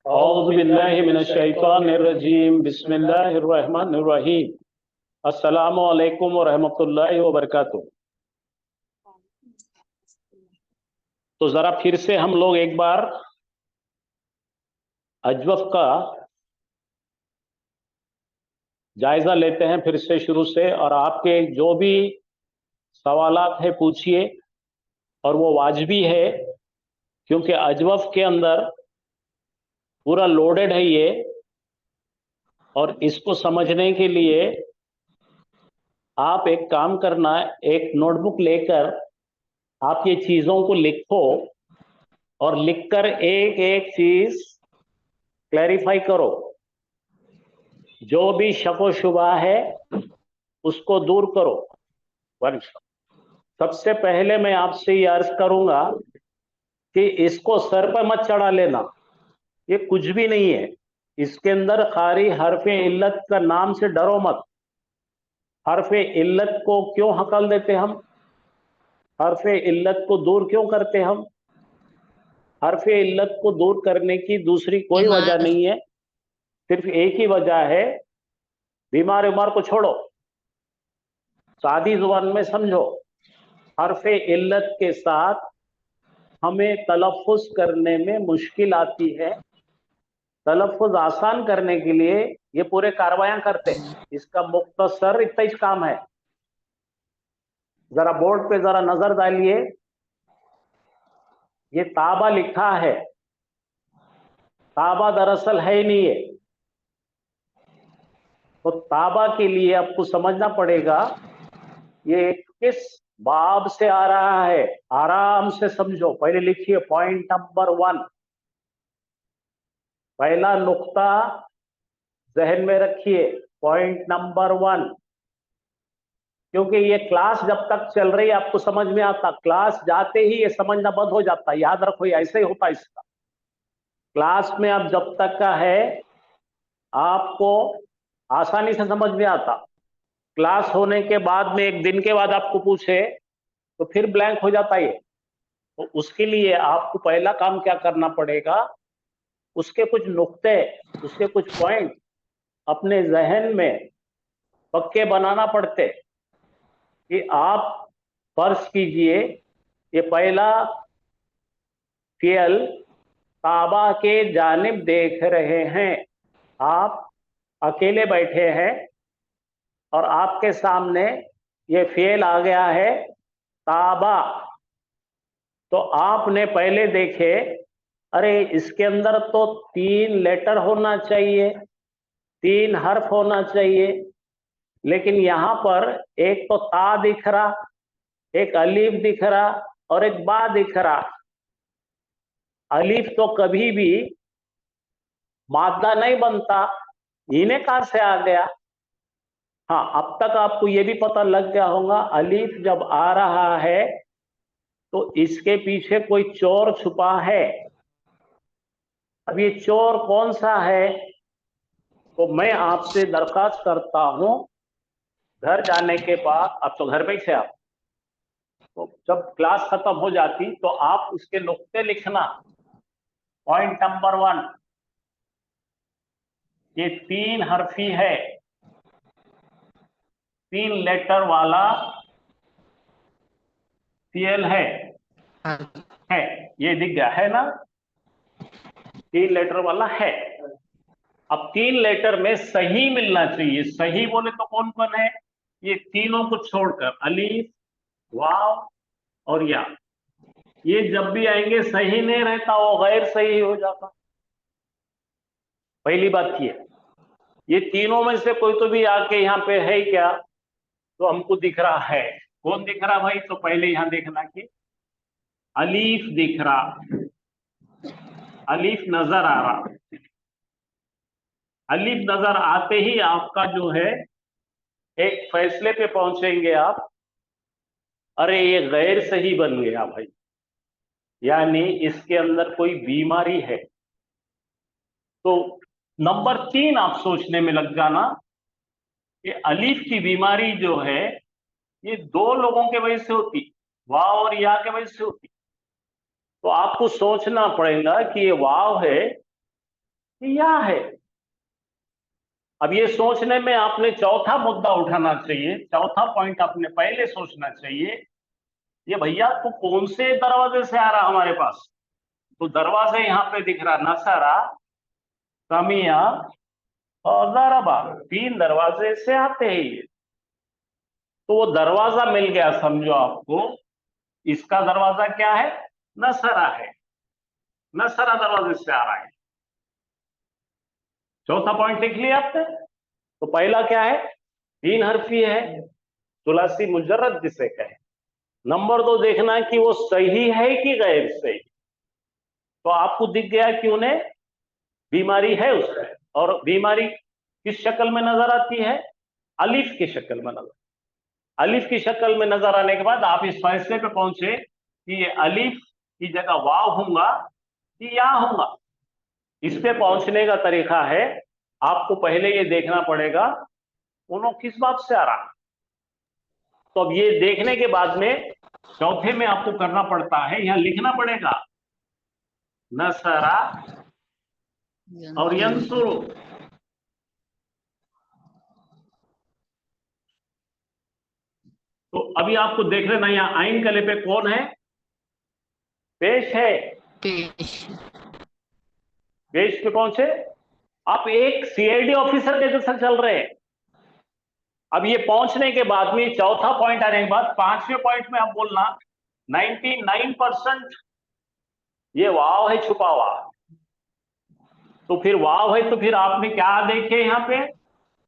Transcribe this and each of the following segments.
औज़ु बिल्लाहि मिनश शैतानिर रजीम बिस्मिल्लाहिर रहमानिर रहीम। अस्सलामु अलैकुम व रहमतुल्लाहि व बरकातुहू। तो जरा फिर से हम लोग एक बार अजवफ का जायजा लेते हैं फिर से शुरू से, और आपके जो भी सवालात है पूछिए, और वो वाजिबी है क्योंकि अजवफ के अंदर पूरा लोडेड है ये। और इसको समझने के लिए आप एक काम करना, एक नोटबुक लेकर आप ये चीज़ों को लिखो और लिखकर एक एक चीज क्लैरिफाई करो। जो भी शक व शुबा है उसको दूर करो। सबसे पहले मैं आपसे ये अर्ज करूंगा कि इसको सर पर मत चढ़ा लेना, ये कुछ भी नहीं है। इसके अंदर खारी हरफे इल्लत का नाम से डरो मत। हरफे इल्लत को क्यों हकल देते हम? हरफे इल्लत को दूर क्यों करते हम? हरफे इल्लत को दूर करने की दूसरी कोई वजह नहीं है, सिर्फ एक ही वजह है। बीमार उमार को छोड़ो, सादी जुबान में समझो। हरफे इल्लत के साथ हमें तलफ़ुज़ करने में मुश्किल आती है। तलफ़ुज़ आसान करने के लिए ये पूरे कार्रवाइयां करते हैं। इसका मुख्तसर इतना ही काम है। जरा बोर्ड पे जरा नजर डालिए, ये ताबा लिखा है, ताबा दरअसल है ही नहीं है। तो ताबा के लिए आपको समझना पड़ेगा ये किस बाब से आ रहा है। आराम से समझो, पहले लिखिए पॉइंट नंबर 1, पहला नुक्ता जहन में रखिए, पॉइंट नंबर 1। क्योंकि ये क्लास जब तक चल रही है आपको समझ में आता, क्लास जाते ही ये समझना बंद हो जाता है। याद रखो, ये ऐसे ही होता है इसका। क्लास में अब जब तक का है आपको आसानी से समझ में आता। क्लास होने के बाद में एक दिन के बाद आपको पूछे तो फिर ब्लैंक हो जाता है। तो उसके लिए आपको पहला काम क्या करना पड़ेगा, उसके कुछ नुक्ते, उसके कुछ पॉइंट अपने जहन में पक्के बनाना पड़ते। कि आप फर्ज कीजिए ये पहला फियल काबा के जानिब देख रहे हैं, आप अकेले बैठे हैं और आपके सामने ये फेल आ गया है काबा। तो आपने पहले देखे, अरे इसके अंदर तो 3 लेटर होना चाहिए, 3 हर्फ होना चाहिए, लेकिन यहां पर एक तो ता दिख रहा, एक अलीफ दिख रहा और एक बा दिख रहा। अलीफ तो कभी भी मादा नहीं बनता, इन्हें कहां से आ गया? हाँ, अब तक आपको यह भी पता लग गया होगा अलीफ जब आ रहा है तो इसके पीछे कोई चोर छुपा है। अब ये चोर कौन सा है? तो मैं आपसे दरखास्त करता हूं, घर जाने के बाद, अब तो घर पे थे आप, तो जब क्लास खत्म हो जाती तो आप उसके नुक्ते लिखना। पॉइंट नंबर 1, ये 3 हरफी है, 3 लेटर वाला सीएल है, ये दिख गया है ना? 3 लेटर वाला है। अब 3 लेटर में सही मिलना चाहिए। सही बोले तो कौन कौन है? ये तीनों को छोड़कर अलीफ, वाव और या, ये जब भी आएंगे सही नहीं रहता, वो गैर सही हो जाता। पहली बात ये तीनों में से कोई तो भी आके यहाँ पे है क्या तो हमको दिख रहा है। कौन दिख रहा भाई? तो पहले यहां देखना कि अलीफ दिख रहा, अलीफ नजर आ रहा। अलीफ नजर आते ही आपका जो है एक फैसले पे पहुंचेंगे आप, अरे ये गैर सही बन गया भाई, यानी इसके अंदर कोई बीमारी है। तो नंबर 3 आप सोचने में लग जाना कि अलीफ की बीमारी जो है ये 2 लोगों के वजह से होती, वाव और या के वजह से होती। तो आपको सोचना पड़ेगा कि ये वाव है या है। अब ये सोचने में आपने चौथा मुद्दा उठाना चाहिए, चौथा पॉइंट आपने पहले सोचना चाहिए, ये भैया तू कौन से दरवाजे से आ रहा हमारे पास? तो दरवाजे यहाँ पे दिख रहा, नसरा, कमिया और दरबा, 3 दरवाजे से आते हैं ये। तो वो दरवाजा मिल गया समझो आपको, इसका दरवाजा क्या है? नसरा है, नसरा दरवाजे से आ रहा है। चौथा पॉइंट लिख लिया आपने। तो पहला क्या है? 3 हरफी है, सुलासी मुजर्रद जिसे कहे। नंबर 2 देखना कि वो सही है कि गैर सही। तो आपको दिख गया कि उन्हें बीमारी है उसमें, और बीमारी किस शक्ल में नजर आती है? अलिफ की शक्ल में नजर, अलिफ की शक्ल में नजर आने के बाद आप इस फैसले पे पहुंचे कि ये अलिफ की जगह वाव होगा कि या होगा। इस पे पहुंचने का तरीका है, आपको पहले ये देखना पड़ेगा उन्होंने किस बात से आ रहा। तो अब ये देखने के बाद में चौथे में आपको करना पड़ता है, यहां लिखना पड़ेगा नसरा और यंसुरु। तो अभी आपको देख लेना, यहां आइन कले पे कौन है? पेश है। पेश। पेश पे पहुंचे आप, एक सीआईडी ऑफिसर के जैसा चल रहे हैं। अब ये पहुंचने के बाद में चौथा पॉइंट आने के बाद 5वें पॉइंट में आप बोलना 99% ये वाव है छुपा हुआ। तो फिर वाव है तो फिर आपने क्या देखे यहां पे?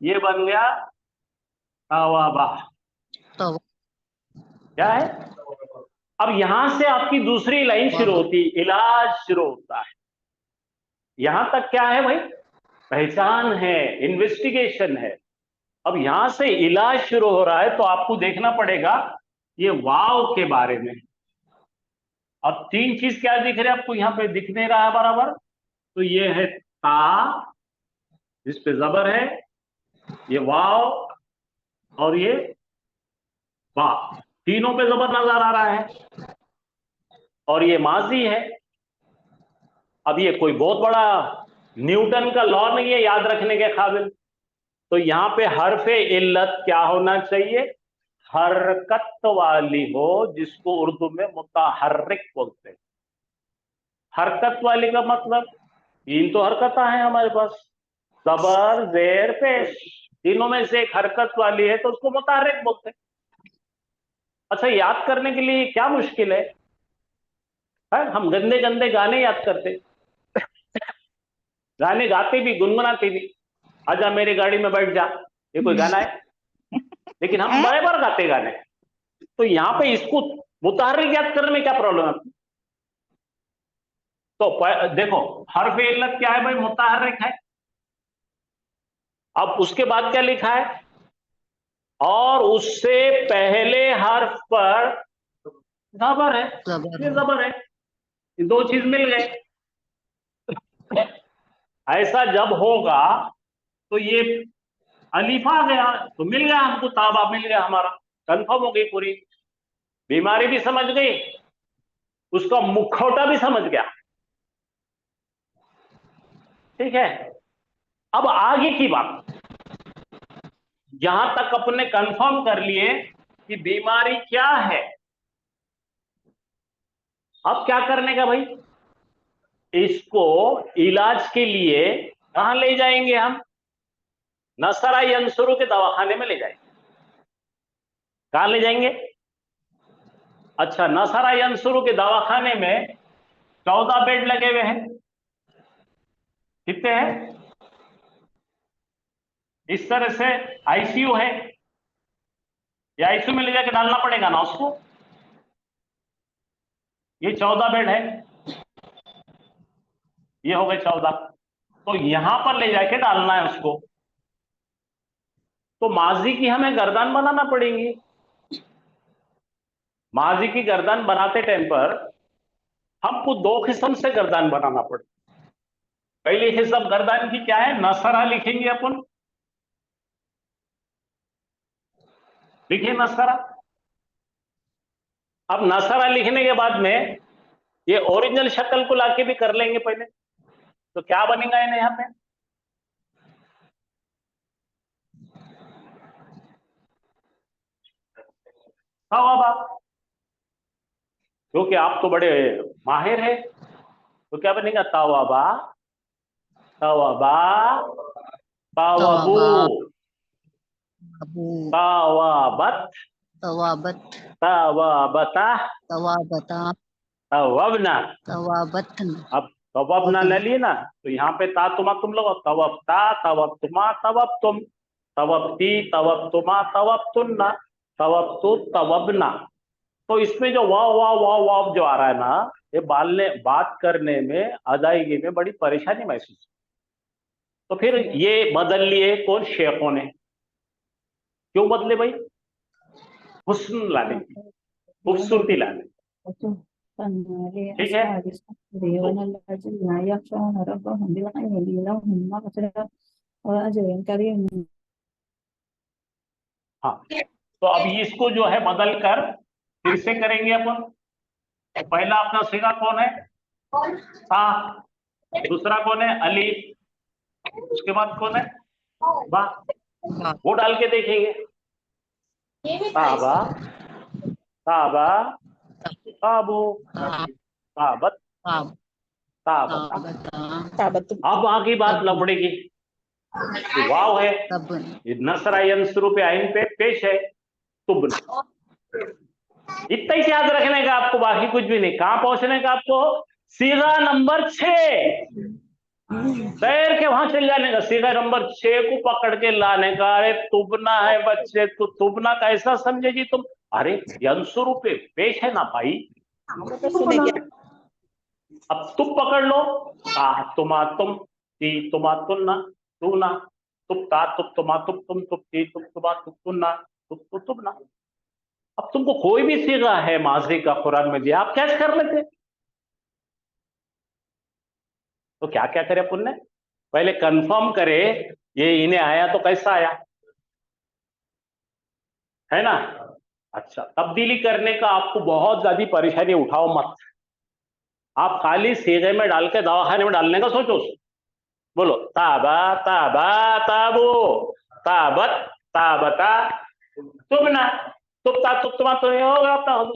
ये बन गया तवाबा। तो क्या है? अब यहां से आपकी दूसरी लाइन शुरू होती है, इलाज शुरू होता है। यहां तक क्या है भाई? पहचान है, इन्वेस्टिगेशन है। अब यहां से इलाज शुरू हो रहा है, तो आपको देखना पड़ेगा ये वाव के बारे में। और 3 चीज क्या दिख रहे हैं आपको? यहां पे दिख नहीं रहा है बराबर। तो ये है ता, जिस पे जबर है, ये वाव और ये बा, तीनों पे जबर नजर आ रहा है। और ये माजी है। अब ये कोई बहुत बड़ा न्यूटन का लॉ नहीं है याद रखने के काबिल। तो यहां पे हरफे इल्लत क्या होना चाहिए? हरकत वाली हो, जिसको उर्दू में मुतहर्रिक बोलते हैं। हरकत वाली का मतलब 3 तो हरकत हैं हमारे पास, जबर जेर पेश, तीनों में से एक हरकत वाली है तो उसको मुतहर्रिक बोलते हैं। अच्छा, याद करने के लिए क्या मुश्किल है? हम गंदे गंदे गाने याद करते, गाने गाते भी, गुनगुनाते भी। आजा मेरी गाड़ी में बैठ जा, ये कोई गाना है? लेकिन हम बड़े बार गाते गाने। तो यहां पे इसको मुतहर्रिक याद करने में क्या प्रॉब्लम है? तो देखो, हर्फ इल्लत क्या है भाई? मुतहर्रिक है। अब उसके बाद क्या लिखा है? और उससे पहले हर्फ पर जबर है, ये जबर है, ये 2 चीज मिल गए। ऐसा जब होगा तो ये अलीफ आ गया, तो मिल गया हमको, ताबा मिल गया, हमारा कंफर्म हो गई पूरी। बीमारी भी समझ गई, उसका मुखौटा भी समझ गया। ठीक है। अब आगे की बात, यहां तक अपने कंफर्म कर लिए कि बीमारी क्या है। अब क्या करने का भाई? इसको इलाज के लिए कहां ले जाएंगे हम? नसरा यंसुरु के दवाखाने में ले जाएंगे। कहां ले जाएंगे? अच्छा, नसरा यंसुरु के दवाखाने में 14 बेड लगे हुए हैं। कितने हैं? इस तरह से आईसीयू है, या आईसीयू में ले जाके डालना पड़ेगा ना उसको। ये 14 बेड है, ये हो गए 14। तो यहां पर ले जाके डालना है उसको। तो माजी की हमें गर्दन बनाना पड़ेगी। माजी की गर्दन बनाते टाइम पर हमको 2 किस्म से गर्दन बनाना पड़ेगा। पहली किस्म गर्दन की क्या है? नसरा लिखेंगे अपन, लिखिए नसरा। अब नसरा लिखने के बाद में ये ओरिजिनल शक्ल को लाके भी कर लेंगे पहले। तो क्या बनेगा इन्हें यहाँ पे? तवाबा, क्योंकि आप तो बड़े माहिर है, तो क्या बनेगा? तवाबा, तवाबा, तावबू, तवाबा, अबू, तावाबत, तवाबत, तावाबता, तवाबता, तवबना। तवाबतन, अब तवबना ले लिए ना, तो यहाँ पे ता तुमा तुम लोग, तवबता, तवबतुमा, तवबतुम, तवबती, तवबतुमा, तवबतुन्ना, तवबतु, तवबना। तो इसमें जो वाव वाव वाव वाव जो आ रहा है ना, ये बात करने में, अदायगी में बड़ी परेशानी महसूस। तो फिर ये बदल लिए कौन? शेखों ने। क्यों बदले भाई? हुस्न लाने की, खूबसूरती लाने की। ठीक है, तो हाँ, तो अब इसको जो है बदल कर फिर से करेंगे अपन। पहला अपना सीगा कौन है? सा। दूसरा कौन है? अली। उसके बाद कौन है? बा। बा, वो डाल के देखेंगे। साबा, साबा, साबू, ता, साबत, ताब, साबता। ताबता, अब आगे बात तब, लपड़ेगी। वाव है, तब, ये नसरा यंसुरु पे आइन पे पेश है, तुबना। इतना ही याद रखने का आपको, बाकी कुछ भी नहीं। कहां पहुंचने का आपको? सीगा नंबर 6, तैर के वहां चल जाने का। सीगा नंबर 6 को पकड़ के लाने का। अरे तुबना है बच्चे, तो तुबना कैसा समझे जी तुम? अरे यंसुरु पे पेश है ना भाई, तुबना। अब तुम पकड़ लो। तुमा तुम, ती तुमा तुन्ना, तू ना, तुप ता तुप तुमा तुप तुम, तुप ती तुप तुमा तुप तुन्ना, तुप तुप तुपना। अब तुमको कोई भी सीगा है माजी का कुरान में दिया, आप कैच कर लेते। तो क्या क्या करे अपन ने? पहले कंफर्म करे ये इन्हें आया तो कैसा आया, है ना? अच्छा, तब्दीली करने का आपको बहुत ज्यादा परेशानी उठाओ मत। आप खाली सीगे में डाल के दवाखाने में डालने का सोचो। बोलो ताबा, ताबा, ताबो, ताबत, ताबता, तुमना, तुपता तुप्तमा, तो ये होगा अपना।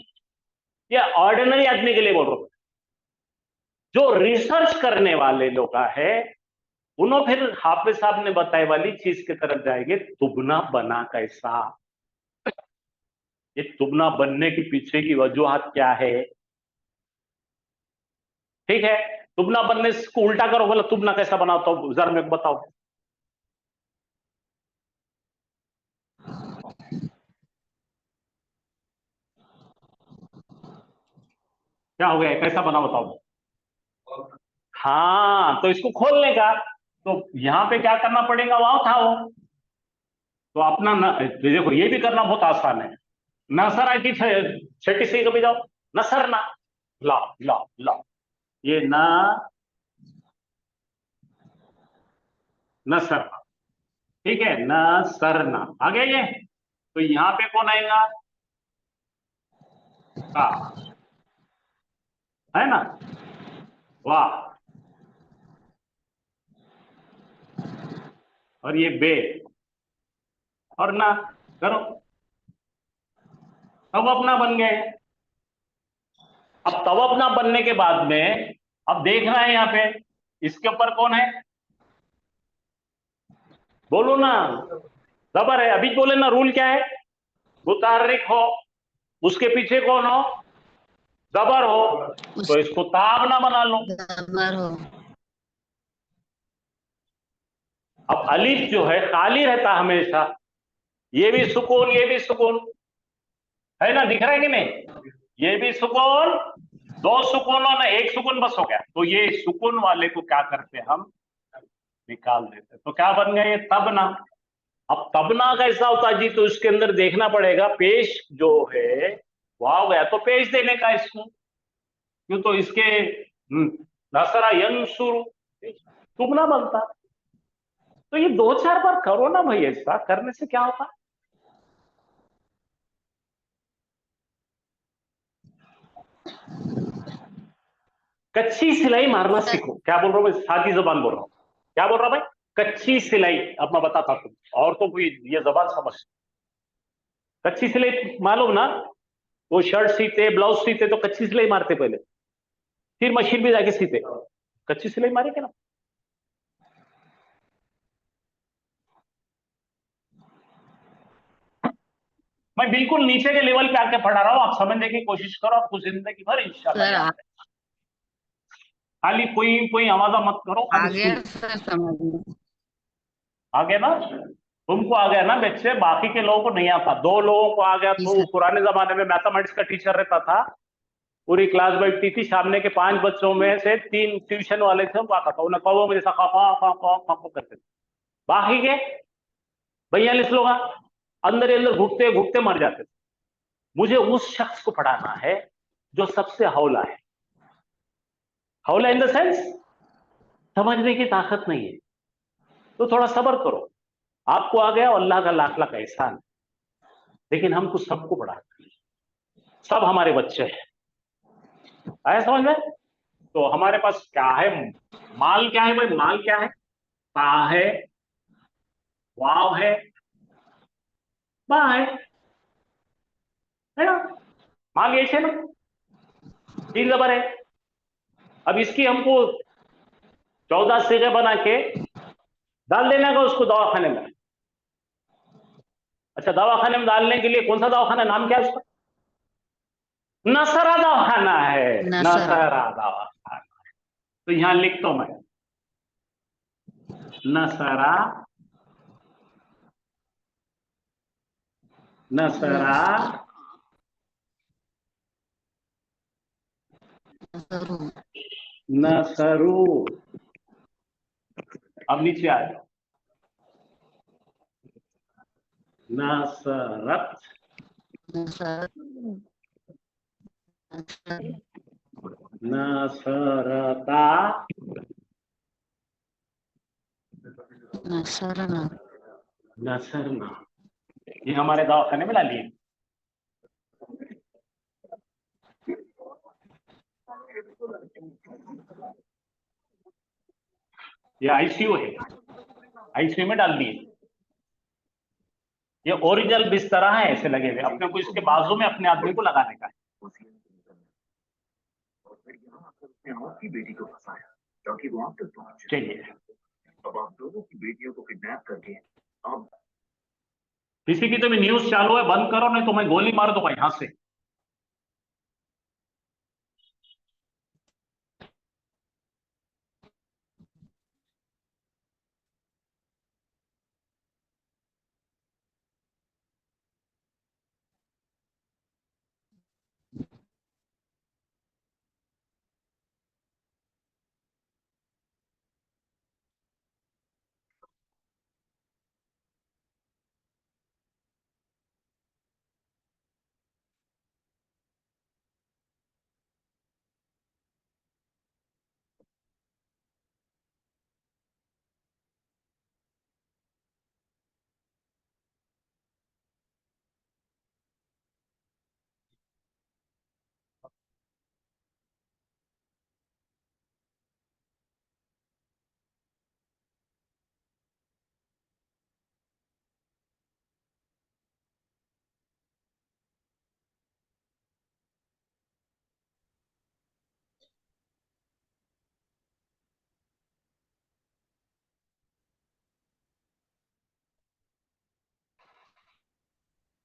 ये ऑर्डिनरी आदमी के लिए बोल रहा हूं। जो रिसर्च करने वाले लोग है, उन्होंने फिर हाफिज साहब ने बताई वाली चीज की तरफ जाएंगे। तुबना बना कैसा? ये तुबना बनने के पीछे की वजूहत क्या है? ठीक है, तुबना बनने को उल्टा करो, बोला तुबना कैसा बनाता हूं, जरा मेरे को बताओ। क्या हो गया, कैसा बना बताओ? हाँ, तो इसको खोलने का, तो यहां पे क्या करना पड़ेगा? वहां था वो, तो अपना देखो ये भी करना बहुत आसान है। नसर आई थी छठी से कभी जाओ, नसर ना, ला ला ला, ये ना, नसर, ठीक है, नसरना आ गया ये। तो यहां पे कौन आएगा? का, है ना? वाह, और ये बे, और ना, करो। तब अपना बन गए। अब तब अपना बनने के बाद में अब देखना है यहाँ पे, इसके ऊपर कौन है? बोलो ना, जबर है। अभी बोले ना, रूल क्या है? मुतारिक हो, उसके पीछे कौन हो? जबर हो, उस तो इसको ताब ना बना लो। जबर हो, अब अलिफ जो है खाली रहता हमेशा, ये भी सुकून, ये भी सुकून, है ना? दिख रहा है कि नहीं? ये भी सुकून, दो सुकूनों में एक सुकून बस हो गया। तो ये सुकून वाले को क्या करते हैं हम? निकाल देते। तो क्या बन गया? ये तबना। अब तबना कैसा होता है जी? तो इसके अंदर देखना पड़ेगा, पेश जो है वो आ गया तो पेश देने का इसको। क्यों? तो इसके नसरा यंसुर, तुमना बनता। तो ये दो चार बार करो ना भाई, ऐसा करने से क्या होता? कच्ची सिलाई मारना सीखो। क्या बोल रहा हूँ मैं, सादी जबान बोल रहा हूँ। क्या बोल रहा भाई? कच्ची सिलाई। अब मैं बताता हूँ, और तो कोई ये जबान समझ। कच्ची सिलाई मालूम ना, वो शर्ट सीते, ब्लाउज सीते तो कच्ची सिलाई मारते पहले, फिर मशीन पे जाके सीते। कच्ची सिलाई मारी क्या ना? मैं बिल्कुल नीचे के लेवल पे आके पढ़ा रहा हूँ, आप समझने की कोशिश करो, आपको जिंदगी भर इंशाल्लाह सर याद है। खाली कोई कोई आवाजा मत करो, आ खाली गया सुनो। सर समझ में। आ गया ना? तुमको आ गया ना बच्चे, बाकी के लोगों को नहीं आता। दो लोगों को आ गया जी तो सर। पुराने जमाने में मैथमेटिक्स का टीचर रहता था, पूरी क्लास बैठती थी, सामने के 5 बच्चों में से 3 ट्यूशन वाले थे, उनको आता था, उन्हें कहो मेरे साथ खा करते थे। बाकी के 42 लोग अंदर ही अंदर घुटते घुटते मर जाते थे। मुझे उस शख्स को पढ़ाना है जो सबसे हौला है। हौला इन द सेंस समझने की ताकत नहीं है, तो थोड़ा सब्र करो। आपको आ गया, अल्लाह का लाख लाख एहसान है। लेकिन हमको सबको पढ़ाना है, सब हमारे बच्चे हैं। आया समझ में? तो हमारे पास क्या है? माल क्या है भाई? माल क्या है? ता है, वाव है, बा है ना? माल ये है ना, 3 जबर है। अब इसकी हमको 14 सिरे बना के डाल देना का उसको दवाखाने में। अच्छा, दवाखाने में डालने के लिए कौन सा दवाखाना, नाम क्या है उसका? नसरा दवाखाना है। न सर। नसरा दवाखाना। तो यहां लिखता हूं मैं, नसरा, नसरा नसरू। नसरू। अब नीचे आ जाओ, नसरत, नसर। नसर। नसरता, नसरना। नसरना। ये हमारे दवाखाने में डालिए। ये आईसीयू है, आईसीयू में डाल दिए। ये ओरिजिनल बिस्तरा है, ऐसे लगे हुए, अपने को इसके बाजू में अपने आदमी को लगाने का है। उसने आपकी बेटी को फंसाया ताकि वो आप तक पहुंच जाए। चलिए, अब आप दोनों की बेटियों को किडनैप करके अब किसी की तो भी न्यूज चालू है, बंद करो, नहीं तो मैं गोली मार दूंगा यहां से।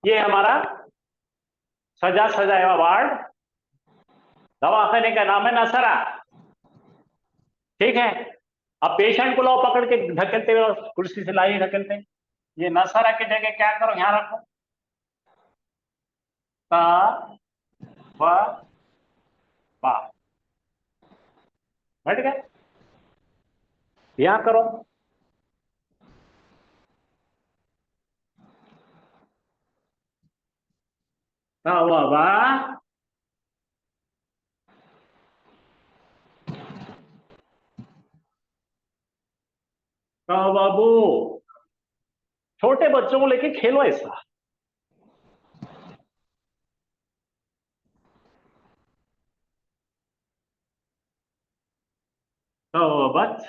ये हमारा सजा सजाया वार्ड, दवाखाने का नाम है नसरा। ठीक है, अब पेशेंट को लो, पकड़ के ढकेलते हुए कुर्सी से लाइए, ढकेलते हैं। ये नसरा की जगह क्या करो, यहां रखो, ता व बा। बैठ गए, यहां करो, ता व बा, ता व बू। छोटे बच्चों को लेके खेलो ऐसा। तवबत,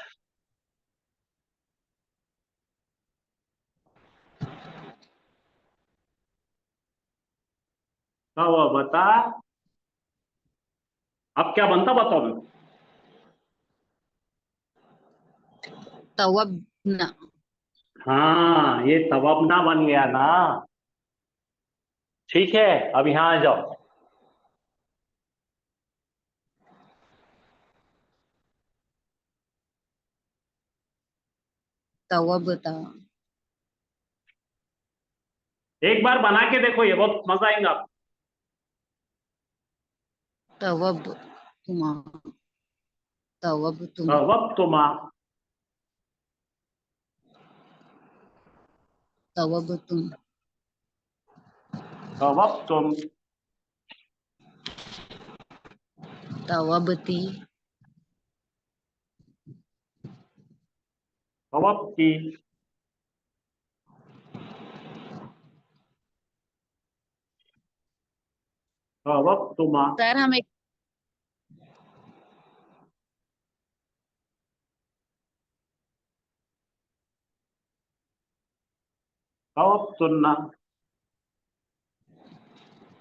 तवबता। अब क्या बनता बताओ मेरे को। तवबना। हाँ, ये तवबना बन गया ना। ठीक है, अब यहाँ आ जाओ। तवबता। एक बार बना के देखो, ये बहुत मजा आएगा आपको। तवब तुमा। तवब तुम। तवबतुमा, तवब तुम। तवबतुम, तवबती। तवबती, तवबतुमा, सर हम एक तवबतुन्ना,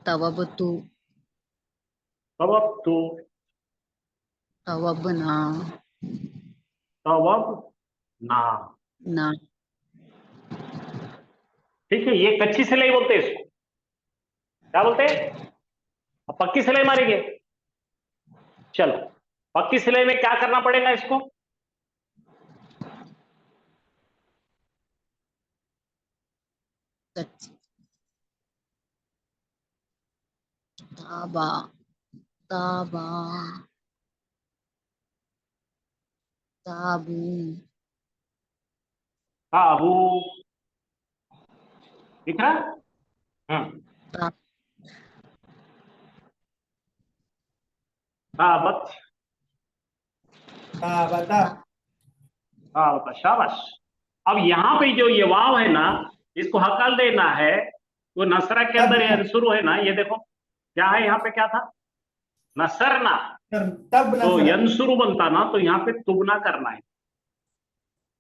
तवबतु। तवबतु, तवबना। तवबना। ना। ठीक है, ये कच्ची सिलाई बोलते हैं इसको। क्या बोलते हैं? अब पक्की सिलाई मारेंगे। चलो, पक्की सिलाई में क्या करना पड़ेगा इसको? कच्ची। ताबा। ताबा। ताबू। ताबू, दिख रहा? हम्म। ता, ताबत, हाँ बता। ता, ताबत, शाबाश। अब यहाँ पे जो ये वाव है ना, इसको हकल देना है। वो नसरा के तब अंदर ना। ये शुरू है ना, ये देखो क्या है यहाँ पे, क्या था? नसरना। तब तो नसरा। यंसुरु बनता ना, तो यहाँ पे तुगना करना है।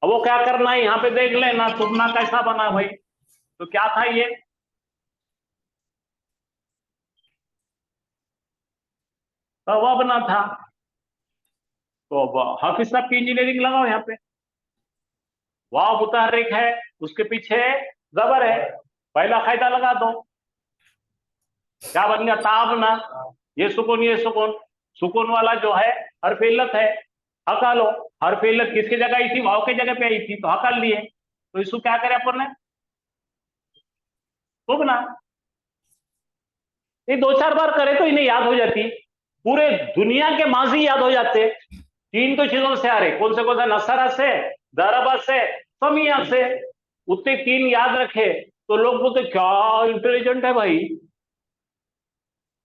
अब वो क्या करना है, यहाँ पे देख लेना तुगना कैसा बना भाई। तो क्या था ये? तवबना था। तो अब हाफिज साहब की इंजीनियरिंग लगाओ यहाँ पे। वाव मुतहर्रिक है, उसके पीछे जबर है, पहला कायदा लगा दो। क्या बन गया? ताबना। ये सुकून, ये सुकून, सुकून वाला जो है हर्फ इल्लत है, हका लो। हर्फ इल्लत किसकी जगह आई थी? वाव की जगह पे आई थी, तो हका लिए। तो इसको क्या करे अपन ने? तुगना। ये दो चार बार करे तो इन्हें याद हो जाती। पूरे दुनिया के माजी याद हो जाते। तीन तो चीजों से आ रहे, कौन से? नसरा से, दरबा से, समिया से। उतने तीन याद रखे तो लोग बोलते क्या इंटेलिजेंट है भाई।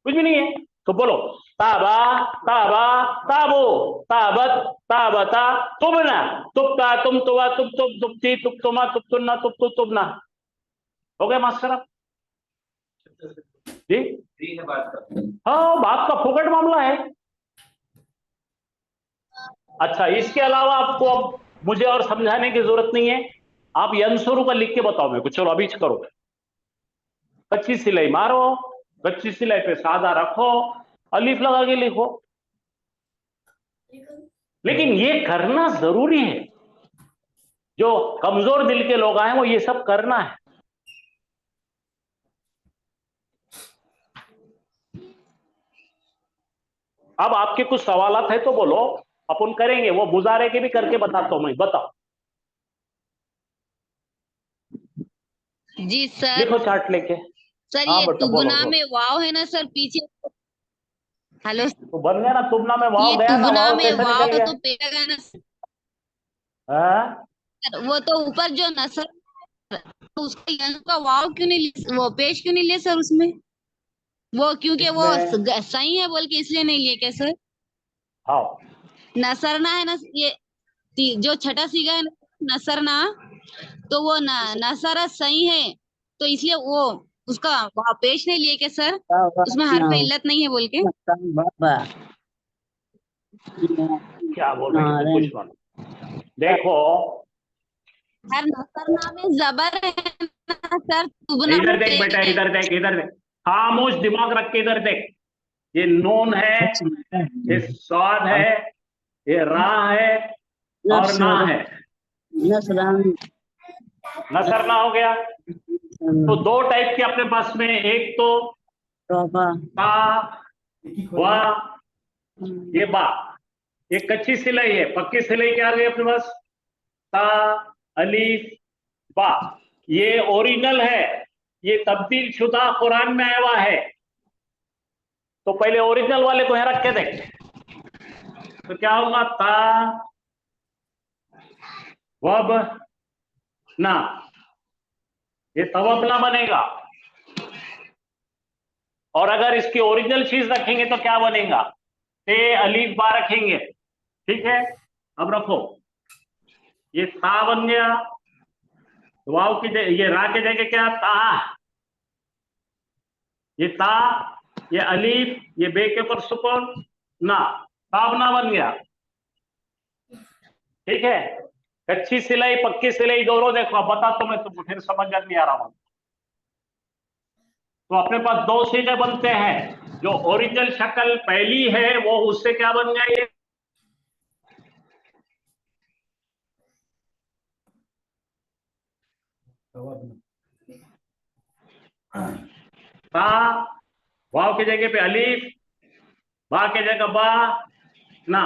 कुछ भी नहीं है। तो बोलो, ताबा, ताबा, ताबो, ताबत, ताबता, तुबना, तुबता, तुम, तुवा, तुब, तुबती, तुब, तुमा, तुब, तुन्ना, तुबना। हो गया मास्टर साहब जी? हाँ, बात का फोकट मामला है। अच्छा, इसके अलावा आपको अब मुझे और समझाने की जरूरत नहीं है। आप यंसुरु का लिख के बताओ मेरे को। चलो अभी करो। कच्ची सिलाई मारो, कच्ची सिलाई पे सादा रखो, अलीफ लगा के लिखो। लेकिन ये करना जरूरी है। जो कमजोर दिल के लोग आए वो ये सब करना है। अब आपके कुछ सवालात है तो बोलो, अपन करेंगे। वो मुजारे के भी करके बताता हूं मैं। बताओ, जी सर। लिखो चार्ट लेके। सर हाँ ये बेटा, बोलो तुगना बोलो। में वाव है ना सर पीछे। हेलो। तो बन गया ना, तुमना में वाव ये गया ना, तुगना वाव में कैसे वाव निकल गया? तो पेगा ना हाँ? सर, वो तो ऊपर जो नसर, तो उसका यहाँ का वाव क्यों नहीं वो पेश क्यों नहीं लिए सर उसमें? वो क्योंकि वो इसमें सही है बोल के इसलिए नहीं लिए क्या सर? हाँ, नसरना है ना ये जो छठा सीगा है ना, नसरना। तो वो नसरा सही है, तो इसलिए वो उसका वहां पेश नहीं लिए क्या सर? उसमें हर्फ इल्लत नहीं है बोल के। क्या बोल रहे हैं, कुछ मत देखो। सर नसरना में जबर है ना सर, तुबना इधर में देख पेश बेटा, है। इधर देख, इधर देख, खामोश दिमाग रख के इधर देख। ये नून है, ये स्वाद है, ये रा है और ना है। नसरना हो गया। तो दो टाइप के अपने पास में, एक तो ता वा, ये बा। ये कच्ची सिलाई है, पक्की सिलाई क्या आ गई अपने पास? ता अलीफ बा। ये ओरिजिनल है, ये तब्दील शुदा कुरान में आया हुआ है। तो पहले ओरिजिनल वाले को यहां रख के देख, तो क्या होगा? ता वब ना, ये तवबना बनेगा। और अगर इसकी ओरिजिनल चीज रखेंगे तो क्या बनेगा? ते अलीफ बा रखेंगे, ठीक है। अब रखो, ये ता बन गया, वाव की ये रा के जगह क्या? ता। ये ता, ये अलीफ, ये बे के ऊपर सुकून ना, ताबना बन गया, ठीक है। कच्ची सिलाई पक्की सिलाई दोनों देखो। अब बता तो मैं तुमको, फिर समझ नहीं आ रहा हूं। तो अपने पास दो सीधे बनते हैं। जो ओरिजिनल शक्ल पहली है वो उससे क्या बन गया? ये ता, वाव की जगह पे अलीफ, बा की जगह बा ना।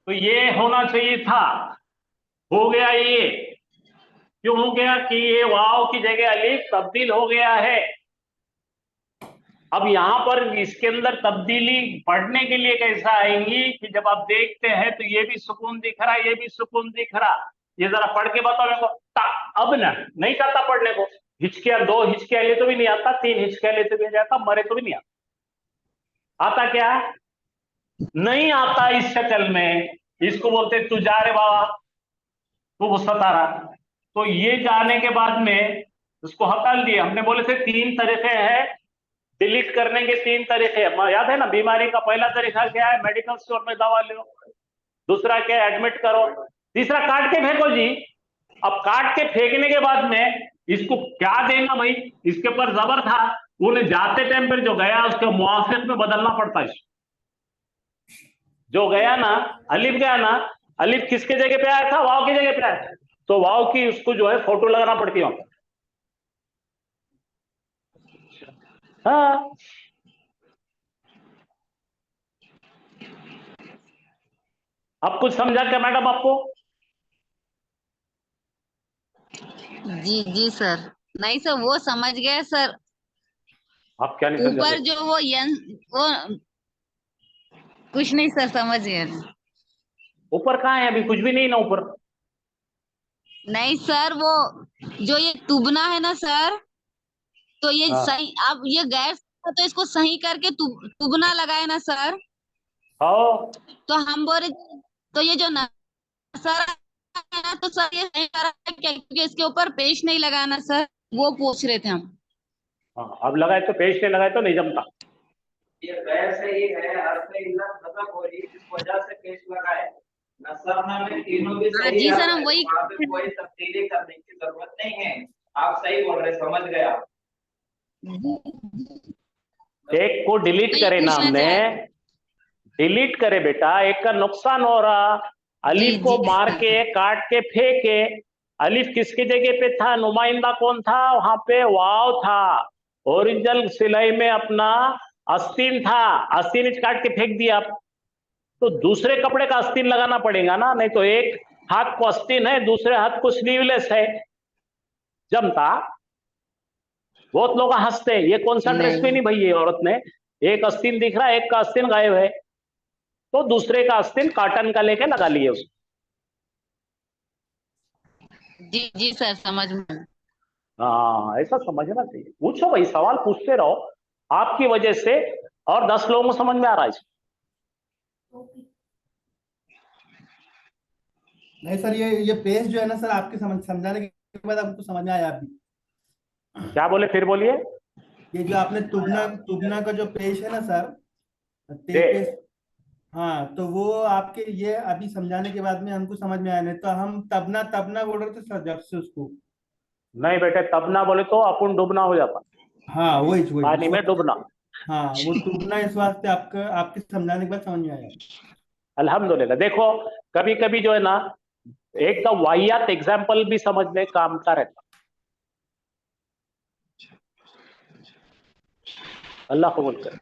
तो ये होना चाहिए था, हो गया ये। क्यों हो गया? कि ये वाव की जगह अलीफ तब्दील हो गया है। अब यहां पर इसके अंदर तब्दीली पढ़ने के लिए कैसा आएंगी कि जब आप देखते हैं तो ये भी सुकून दिख रहा, ये भी सुकून दिख रहा। ये जरा पढ़ के बताओ मेरे को। अब ना नहीं चाहता पढ़ने को, हिचकिया, दो हिचकिया ले तो भी नहीं आता, तीन हिचकिया ले तो भी नहीं जाता, मरे तो भी नहीं आता। आता क्या? नहीं आता इस शक्ल में। इसको बोलते तू जा रे बाबा, तू सता रहा। तो ये जाने के बाद में उसको हटाल दिया हमने। बोले थे तीन तरीके हैं डिलीट करने के, तीन तरीके याद है ना? बीमारी का पहला तरीका क्या है? मेडिकल स्टोर में दवा लो। दूसरा क्या है? एडमिट करो। तीसरा काट के फेंको जी। अब काट के फेंकने के बाद में इसको क्या देना भाई? इसके ऊपर जबर था, उन्हें जाते टाइम पर जो गया उसके मुआफिक में बदलना पड़ता है। जो गया ना, अलिफ गया ना, अलिफ किसके जगह पे आया था? वाव की जगह पे आया था। तो वाव की उसको जो है फोटो लगाना पड़ती है। हाँ, अब कुछ समझा क्या मैडम आपको? जी जी सर, नहीं सर वो समझ गए सर। आप क्या नहीं समझा? ऊपर जो वो वो कुछ नहीं सर, समझ गए। ऊपर कहाँ है? अभी कुछ भी नहीं ना ऊपर। नहीं सर, वो जो ये तुबना है ना सर, तो ये हाँ सही, अब ये गैर था, तो इसको सही करके तुबना लगाए ना सर। हाँ, तो हम बोले, तो ये जो नसर है ना, तो सर ये सही करा है क्या? क्योंकि इसके ऊपर पेश नहीं लगाना सर, वो पूछ रहे थे हम। हाँ, अब लगाए तो पेश नहीं लगाए तो नहीं जमता। ये गैर सही है, अर्थ इल्लत खत्म हो रही, इस वजह से पेश लगाए। नसरना में तीनों भी हाँ सही जी सर, अर्थ हम है, वही तो वहां पे कोई तब्दीली करने की जरूरत नहीं है। आप सही बोल रहे, समझ गया। एक को डिलीट करे ना पूछना हमने, चाह डिलीट करे बेटा, एक का नुकसान हो रहा। जी अलिफ को जी मार सर। के काट के फेंके। अलिफ किसके जगह पे था? नुमाइंदा कौन था वहां पे? वाव था। ओरिजिनल सिलाई में अपना आस्तीन था, आस्तीन काट के फेंक दिया। तो दूसरे कपड़े का आस्तीन लगाना पड़ेगा ना, नहीं तो एक हाथ को आस्तीन है, दूसरे हाथ को स्लीवलेस है, जमता। बहुत लोग हंसते हैं, ये कौन सा ड्रेस में नहीं नहीं भाई, ये औरत ने एक आस्तीन दिख रहा है, एक का आस्तीन गायब है। तो दूसरे का आस्तीन कॉटन का लेके लगा लिए उसको। जी जी सर, समझ में। हाँ, ऐसा समझना चाहिए। पूछो भाई, सवाल पूछते रहो, आपकी वजह से और 10 लोगों को समझ में आ रहा है। नहीं सर, ये पेज जो है ना सर, आपके समझाने के बाद आपको समझ में आया अभी। क्या बोले? फिर बोलिए। ये जो आपने तुबना तुबना का जो पेज है ना सर, ते दे। पेश। हाँ, तो वो आपके ये अभी समझाने के बाद में हमको समझ में आया, नहीं तो हम तबना तबना बोल रहे थे सर जब से उसको। नहीं बेटे, तब ना बोले तो अपन डूबना हो जाता, हाँ वही वही पानी उस में वक्त। डूबना। हाँ वो टूटना इस वास्ते आपका, आपके समझाने के बाद समझ में आया। अल्हम्दुलिल्लाह। देखो, कभी कभी जो है ना, एकदम वाहियात एग्जाम्पल भी समझ में काम का रहता। अल्लाह कबूल करे।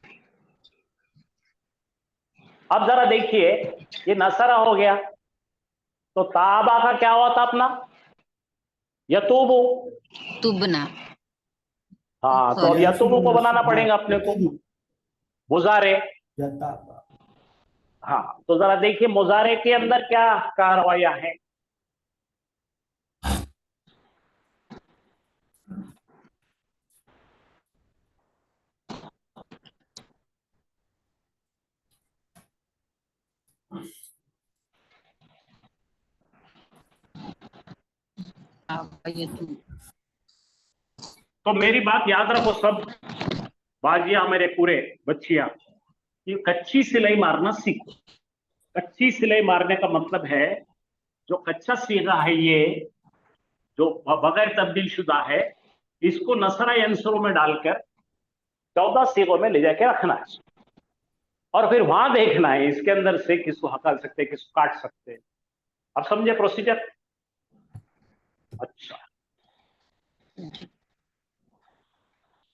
अब जरा देखिए, ये नसरा हो गया, तो ताबा का क्या हुआ था अपना? यतूबु। तुबना। हाँ, तो अब सॉरी। यतूबु को बनाना हाँ पड़ेगा अपने को। यतूबु। मुजारे। यताबा। हाँ, तो जरा देखिए मुजारे के अंदर क्या कार्रवाइयां हैं। ये तू। तो मेरी बात याद रखो सब, बाजिया मेरे पूरे बच्चियां, ये कच्ची सिलाई मारना सीखो। कच्ची सिलाई मारने का मतलब है, जो कच्चा सीधा है ये, जो बगैर तब्दील शुदा है, इसको नसरा यंसरों में डालकर 14 सीगों में ले जाके रखना है, और फिर वहां देखना है इसके अंदर से किसको हकाल सकते हैं, किसको काट सकते हैं। अब समझे प्रोसीजर? अच्छा,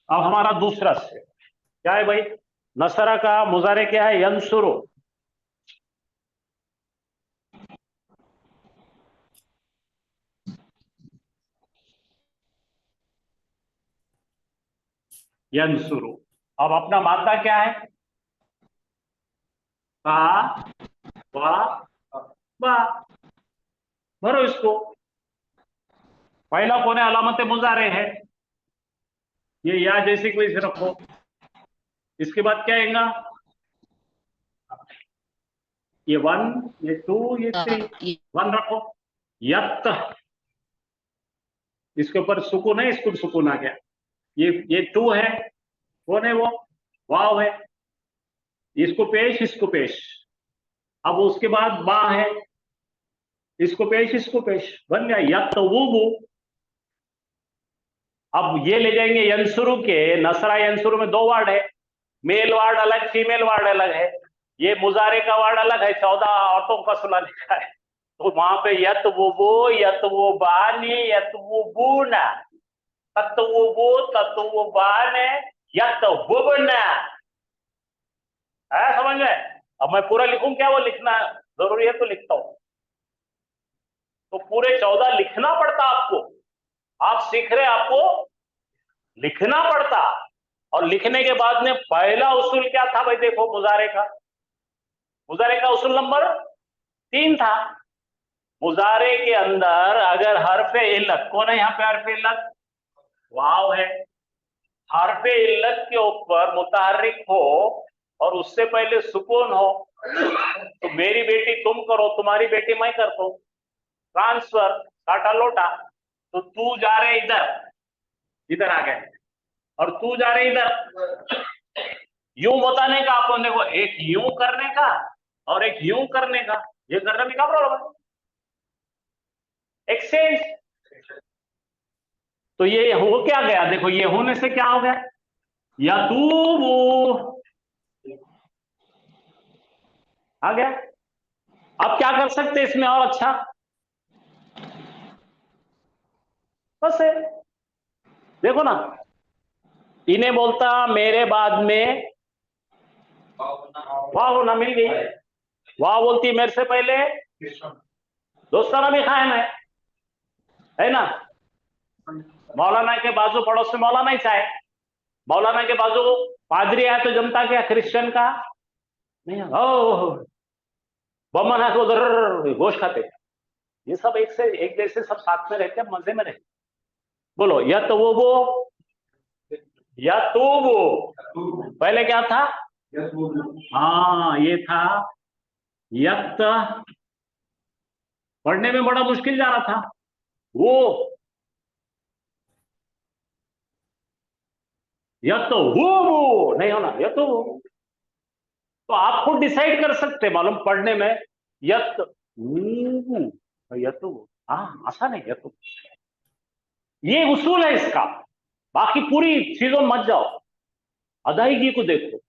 अब हमारा दूसरा से क्या है भाई? नसरा का मुजारे क्या है? यंसुरु। यंसुरु। अब अपना मादा क्या है? का, वा, बा। भरो इसको। पहला कौन है? अलामत मुजारे है, ये या जैसी कोई से रखो। इसके बाद क्या आएगा? ये 1, ये 2, ये 3। ये 1 रखो। यत, इसके ऊपर सुकून है, इसको सुकून आ गया। ये 2 है, कौन है वो? वाव है। इसको पेश, इसको पेश। अब उसके बाद बा है, इसको पेश, इसको पेश, बन गया यत वो वो। अब ये ले जाएंगे यंसुरु के। नसरा यंसुरु में 2 वार्ड है, मेल वार्ड अलग, फीमेल वार्ड अलग है। ये मुजारे का वार्ड अलग है, 14 औरतों का सुना लिखा है। तो वहां पे यत वो, यत वो बानी, यत वो बूना, तत वो, तत वो बाने, यत बुबना है। समझ में? अब मैं पूरा लिखूं क्या? वो लिखना जरूरी है तो लिखता हूं। तो पूरे 14 लिखना पड़ता आपको। आप सीख रहे, आपको लिखना पड़ता। और लिखने के बाद में पहला उसूल क्या था भाई? देखो, मुजारे का उसूल नंबर 3 था। मुजारे के अंदर अगर हरफे इल्लत, कौन है यहाँ पे हरफे इल्लत? वाव है। हरफे इल्लत के ऊपर मुतहर्रिक हो और उससे पहले सुकून हो, तो मेरी बेटी तुम करो, तुम्हारी बेटी मैं करता हूं, ट्रांसफर, काटा लोटा। तो तू जा रहे इधर, इधर आ गए, और तू जा रहे इधर। यूं बताने का आपको, देखो, एक यूं करने का और एक यूं करने का, ये करने में क्या प्रॉब्लम है? एक्सचेंज। तो ये हो क्या गया? देखो, ये होने से क्या हो गया? या तू वो आ गया। अब क्या कर सकते इसमें और अच्छा? बस है, देखो ना, इन्हें बोलता मेरे बाद में वाह होना मिल गई, वाह बोलती मेरे से पहले दोस्ताना भी कायम है ना? मौलाना के बाजू पड़ोस में मौलाना ही चाहे, मौलाना के बाजू पादरी है तो जमता क्या क्रिश्चियन का नहीं? ओ बमन है तो उधर गोश्त खाते। ये सब एक से एक जैसे सब साथ में रहते हैं, मजे में रहते। बोलो, या तो वो या तो वो। पहले क्या था? हाँ, ये था यत। पढ़ने में बड़ा मुश्किल जा रहा था वो। यत वो नहीं होना, यत वो। तो आप खुद डिसाइड कर सकते हैं, मालूम पढ़ने में यत यतु, हाँ आसान है यतु, ये उसूल है इसका। बाकी पूरी चीजों मत जाओ, अदायगी को देखो,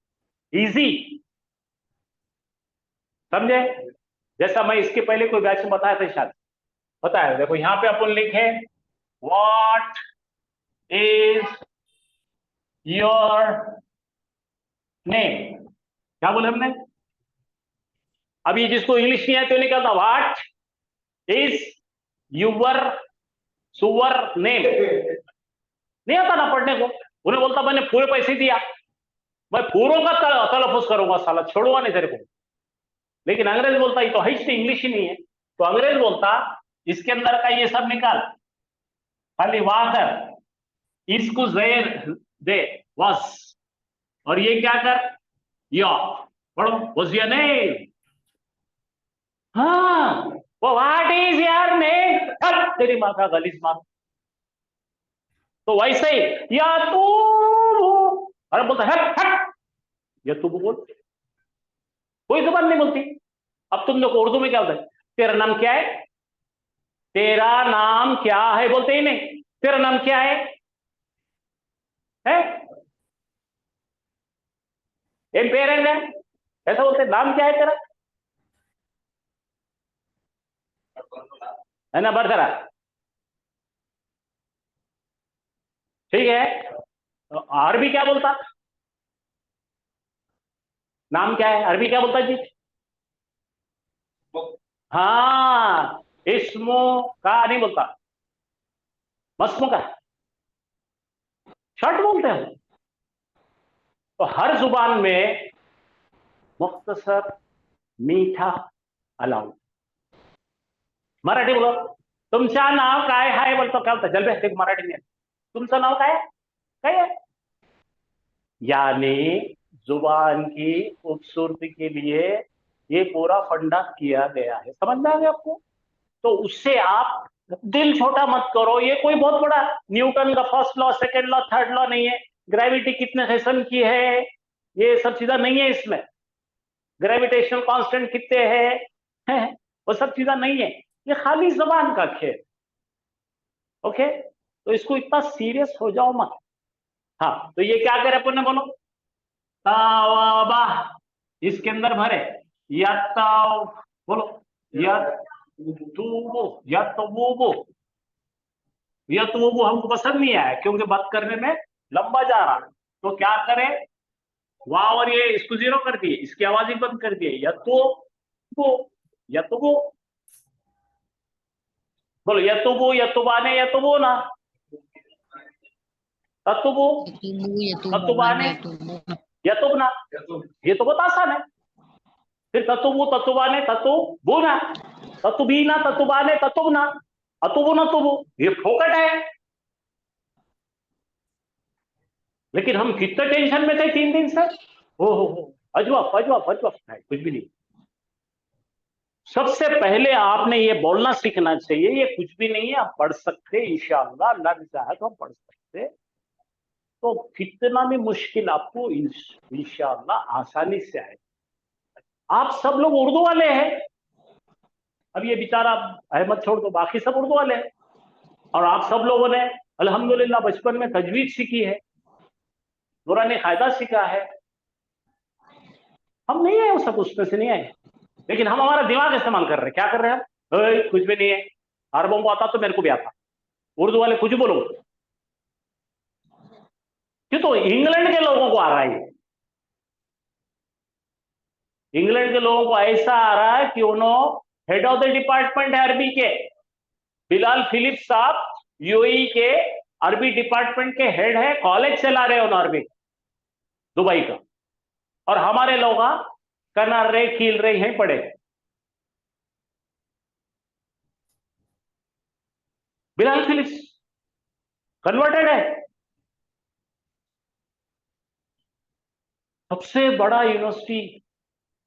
इजी, समझे? जैसा मैं इसके पहले कोई बैच में बताया था शायद, बताया, देखो यहां पे अपन लिखे व्हाट इज योर नेम, क्या बोले हमने? अभी जिसको इंग्लिश नहीं है तो नहीं कहता व्हाट इज यूवर सुवर नेम, नहीं आता ना पढ़ने को, उन्हें बोलता मैंने पूरे पैसे दिया, मैं पूरों का तलफुज करूंगा साला, छोड़ूंगा नहीं तेरे को। लेकिन अंग्रेज बोलता ये तो है ही इंग्लिश ही नहीं है, तो अंग्रेज बोलता इसके अंदर का ये सब निकाल, खाली वाह कर, इसको जहर दे बस, और ये क्या कर, या पढ़ो वॉज योर नेम, हाँ वो व्हाट इज योर नेम, तेरी माँ का गलीज मार। तो वैसे ही या तू, अरे बोलता हट हट, या तू बोल, कोई जुबान नहीं बोलती। अब तुम लोग को उर्दू में क्या होता है, तेरा नाम क्या है, तेरा नाम क्या है बोलते ही नहीं, तेरा नाम क्या है एम पेरेंट है, ऐसा बोलते, नाम क्या है तेरा, है ना, बरतरा, ठीक है। तो अरबी क्या बोलता, नाम क्या है, अरबी क्या बोलता जी, हाँ इसमो का नहीं बोलता, मस्मो का, शर्ट बोलते हैं। तो हर जुबान में मुख्तसर मीठा अलाउड। मराठी बोलो, तुमचं नाव काय आहे बोलतो, काय बोलतो जलबे, ते मराठी में तुमचं नाव काय है, यानी जुबान की खूबसूरती के लिए ये पूरा फंडा किया गया है, समझ में आ गया आपको? तो उससे आप दिल छोटा मत करो, ये कोई बहुत बड़ा न्यूटन का first law, second law, third law नहीं है, ग्रेविटी कितने सेशन की है, ये सब चीजें नहीं है इसमें, ग्रेविटेशनल कांस्टेंट कितने हैं, वो सब चीजें नहीं है, ये खाली जबान का खेल। ओके, तो इसको इतना सीरियस हो जाओ मत। हाँ, तो ये क्या करे अपन ने, बोलो तावाबा, इसके अंदर भरे याताव, बोलो यतुबु, यतुबु, यतुबु हमको पसंद नहीं आया क्योंकि बात करने में लंबा जा रहा, तो क्या करे, वाह और ये इसको जीरो कर दिए, इसकी आवाज ही बंद कर दिए, यतुबु, यतुबु, बोलो यतुबु, यतुबाने, यतुबु ना, ततुबु, ततुबाने, यतुबना, ये तो बहुत आसान है। फिर ततुबु, ततुबाने, ततुबुना, ततुबीना, ततुबाने, ततुबना, अतुबु न तुबु, ये फोकट है। लेकिन हम कितने टेंशन में थे 3 दिन से, हो अजवाब अजवाब अजवाब, नहीं कुछ भी नहीं। सबसे पहले आपने ये बोलना सीखना चाहिए, ये कुछ भी नहीं है, आप पढ़ सकते इंशाअल्लाह, अल्लाह ने चाहा तो हम पढ़ सकते, तो कितना भी मुश्किल आपको इंशाअल्लाह आसानी से आए। आप सब लोग उर्दू वाले हैं, अब ये बेचारा अहमद छोड़ दो, बाकी सब उर्दू वाले हैं, और आप सब लोगों ने अल्हम्दुलिल्लाह बचपन में तजवीज सीखी है, नूरानी कायदा सीखा है, हम नहीं आए, वो सब उसमें से नहीं आए, लेकिन हम हमारा दिमाग इस्तेमाल कर रहे हैं, क्या कर रहे हैं हम, कुछ भी नहीं है, अरबों को आता तो मेरे को भी आता, उर्दू वाले कुछ बोलो, क्यों, तो इंग्लैंड के लोगों को आ रहा है, इंग्लैंड के लोगों को ऐसा आ रहा है कि उन्होंने हेड ऑफ द डिपार्टमेंट है अरबी के, बिलाल फिलिप्स साहब यूएई के अरबी डिपार्टमेंट के हेड है, कॉलेज चला रहे उन्होंने अरबी दुबई का, और हमारे लोग कनार रहे, खील रहे हैं पड़े। बिलाल फिलिप्स कन्वर्टेड है, सबसे बड़ा यूनिवर्सिटी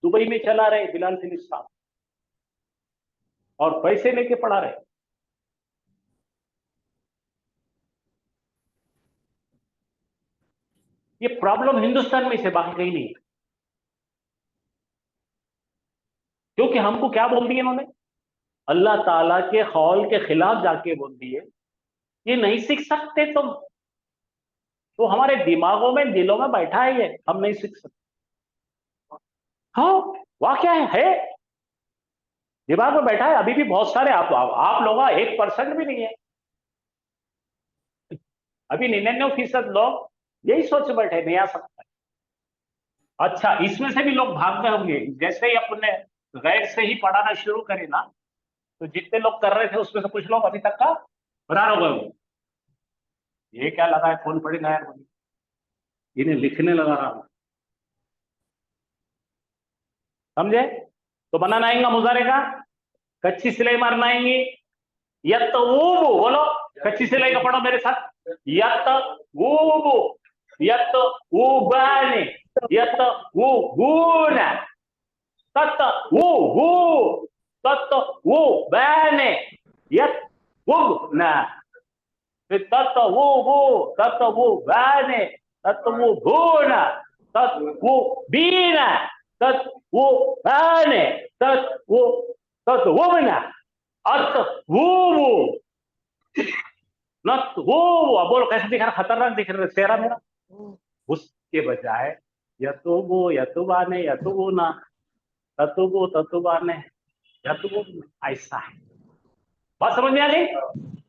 दुबई में चला रहे बिलाल फिलिप्स साहब, और पैसे लेके पढ़ा रहे। ये प्रॉब्लम हिंदुस्तान में से, बाकी कहीं नहीं। क्योंकि हमको क्या बोल दिया इन्होंने, अल्लाह ताला के कौल के खिलाफ जाके बोल दिए ये नहीं सीख सकते तुम। तो हमारे दिमागों में दिलों में बैठा है ये, हम नहीं सीख सकते। हाँ वाह क्या है दिमाग में बैठा है। अभी भी बहुत सारे आप लोग 1% भी नहीं है, अभी 99% लोग यही सोच बैठे नहीं आ सकता। अच्छा इसमें से भी लोग भाग गए होंगे, जैसे ही अपने गैर से ही पढ़ाना शुरू करे ना, तो जितने लोग कर रहे थे उसमें से कुछ लोग अभी तक का फरार हो गए होंगे। ये क्या लगा है कौन पढ़ेगा यार, इन्हें लिखने लगा रहा हूं, समझे। तो बनाना आएगा मुजारे का, कच्ची सिलाई मारना आएंगी। यत वो बोलो, कच्ची सिलाई का पढ़ो मेरे साथ। यत वो यत वो बने यत वो गुण तत वो तत वो बने यत वो न तत वो तत वो बने तत वो गुण तत वो बीन तत वो बने तत वो बना अर्थ वो नत वो बोलो कैसे दिख रहा, खतरनाक दिख रहा चेहरा मेरा। उसके बजाय यतुबो यतुबाने यतुबुना ततुबो ततुबाने यतुबो, ऐसा है। बात समझ में आ गई।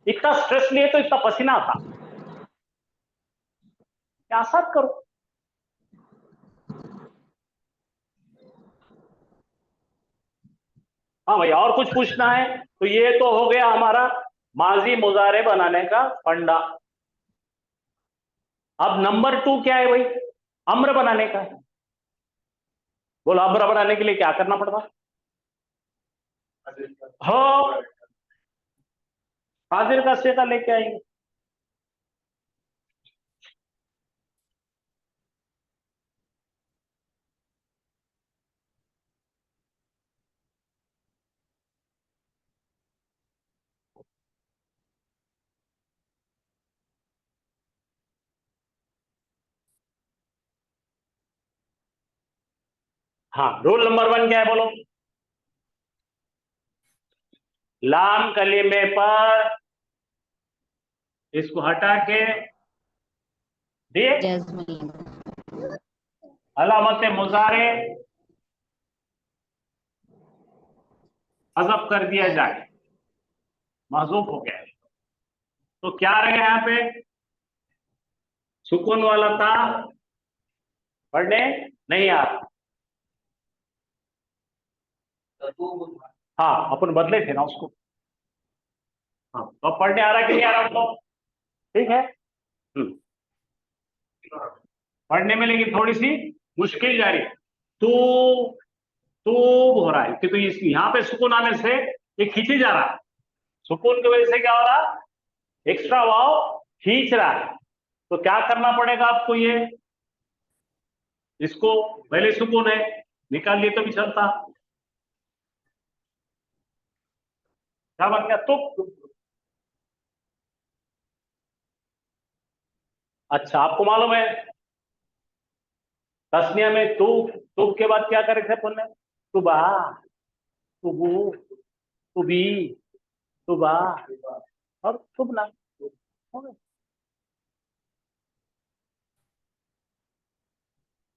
इतना स्ट्रेस लिए तो इतना पसीना आता, क्या साथ करो। हाँ भाई और कुछ पूछना है तो ये तो हो गया हमारा माजी मुजारे बनाने का फंडा। अब नंबर 2 क्या है भाई, अम्र बनाने का। बोलो अम्र बनाने के लिए क्या करना पड़ता। हो हाजिर का सेका लेके आएंगे। हाँ रूल नंबर 1 क्या है बोलो, लाम कलीमे पर इसको हटा के दिए जज्म लगा। अलामत मुजारे हजफ कर दिया जाए, महजूफ हो गया। तो क्या रहेगा यहाँ पे, सुकून वाला था पढ़ने नहीं आ रहा। हाँ अपन बदले थे ना उसको। हाँ तो अब पढ़ने आ रहा है कि नहीं आ रहा तो ठीक है। पढ़ने में लेकिन थोड़ी सी मुश्किल जा रही है। तू तू हो रहा है कि तो इस यहाँ पे सुकून आने से ये खींचे जा रहा है, सुकून की वजह से क्या हो रहा है, एक्स्ट्रा वाव खींच रहा है। तो क्या करना पड़ेगा आपको, ये इसको पहले सुकून है निकाल लिए तो भी चलता। क्या बन गया तुक। अच्छा आपको मालूम है तस्निया में तू तुक के बाद क्या करे थे अपन ने, तुबा तुबू तुबी तुबा और तुबना। हो गया?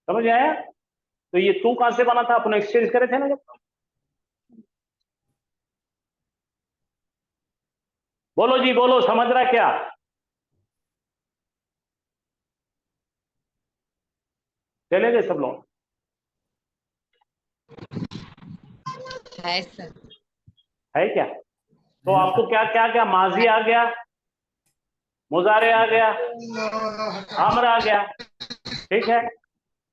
समझ आया। तो ये तू कहां से बना था, अपन एक्सचेंज करे थे ना जब। बोलो जी बोलो, समझ रहा क्या। चले गए सब लोग, है सर। है क्या। तो आपको क्या क्या क्या, माजी आ गया, मुजारे आ गया, आमर आ गया, ठीक है।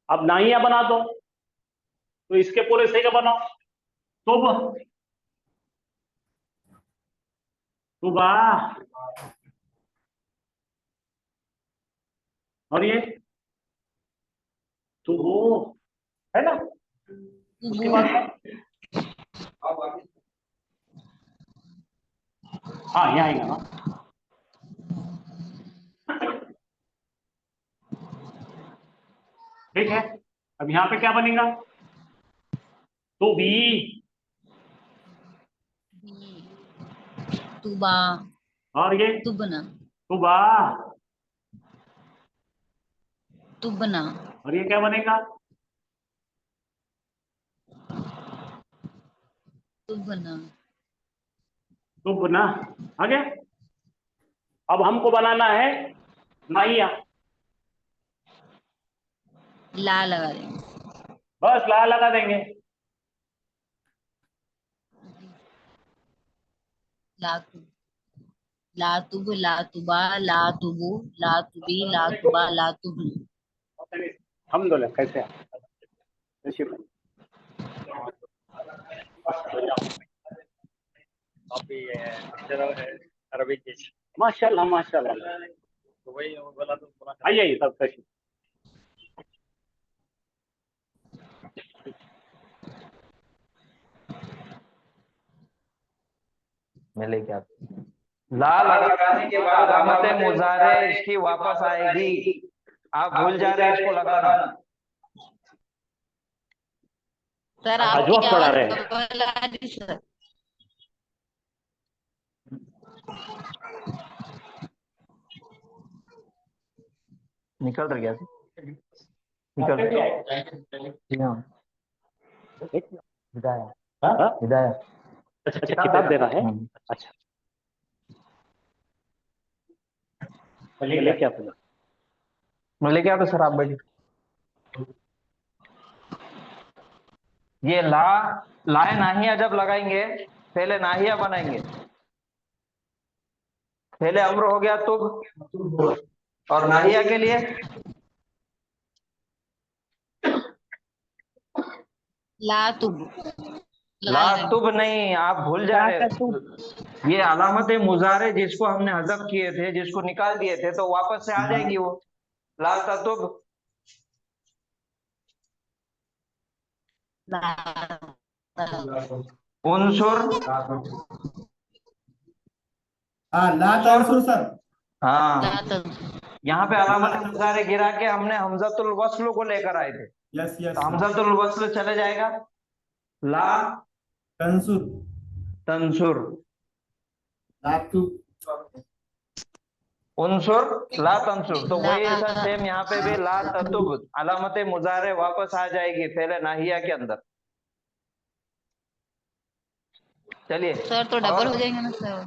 अब नाहिया बना दो, तो इसके पूरे सही का बनाओ। तुब तुबा और ये तुबू है ना। उसके बाद में हाँ यहाँ आएगा ना। ठीक है अब यहाँ पे क्या बनेगा, तो भी तुबा, और ये तुबना, तुबा, तुबना, और ये क्या बनेगा? तुबना, तुबना। आगे अब हमको बनाना है नाहिया। ला लगा देंगे। बस ला लगा देंगे। ला तु, ला तुब, ला तुबा, ला तुबु, ला तुबी, ला तुबा, ला तुबु। अल्हम्दुलिल्लाह। कैसे हैं? कैसे हैं? माशाल्लाह माशाल्लाह। तो वही बोला तो आइए सब कैसे। मिले क्या? ला लगाने के बाद अलामत मुजारे इसकी वापस आएगी। आप भूल जा रहे हैं इसको लगाना। सर आज आपकी वक्त पढ़ा आवाज रहे हैं। डबल आ रही सर। निकल रहा क्या? निकल रहा। जी हाँ। हिदाया, हाँ? हिदाया। अच्छा किताब देना है। अच्छा लेके आता हूँ। मैं लेके आता सर, आप बैठिए। ये लाए नाहिया जब लगाएंगे, पहले नाहिया बनाएंगे। पहले अम्र हो गया तुब, और नाहिया के लिए ला तुब, ला तुब नहीं, आप भूल जा रहे हो। ये अलामत मुजारे जिसको हमने हजफ किए थे, जिसको निकाल दिए थे, तो वापस से आ जाएगी वो। ला ततुब, उनसुर, ला तंसुर सर। हाँ, यहाँ पे अलामत मुजारे गिरा के हमने हमजतुल वस्ल को लेकर आए थे। यस यस तो हमजतुल वस्ल चले जाएगा। ला तंसुर, तंसुर, ला तु, उनसुर, ला तंसुर। तो वही ऐसा सेम यहाँ पे भी ला ततुब अलामत मुजारे वापस आ जाएगी पहले नाहिया के अंदर। चलिए सर तो डबल हो जाएंगे ना सर।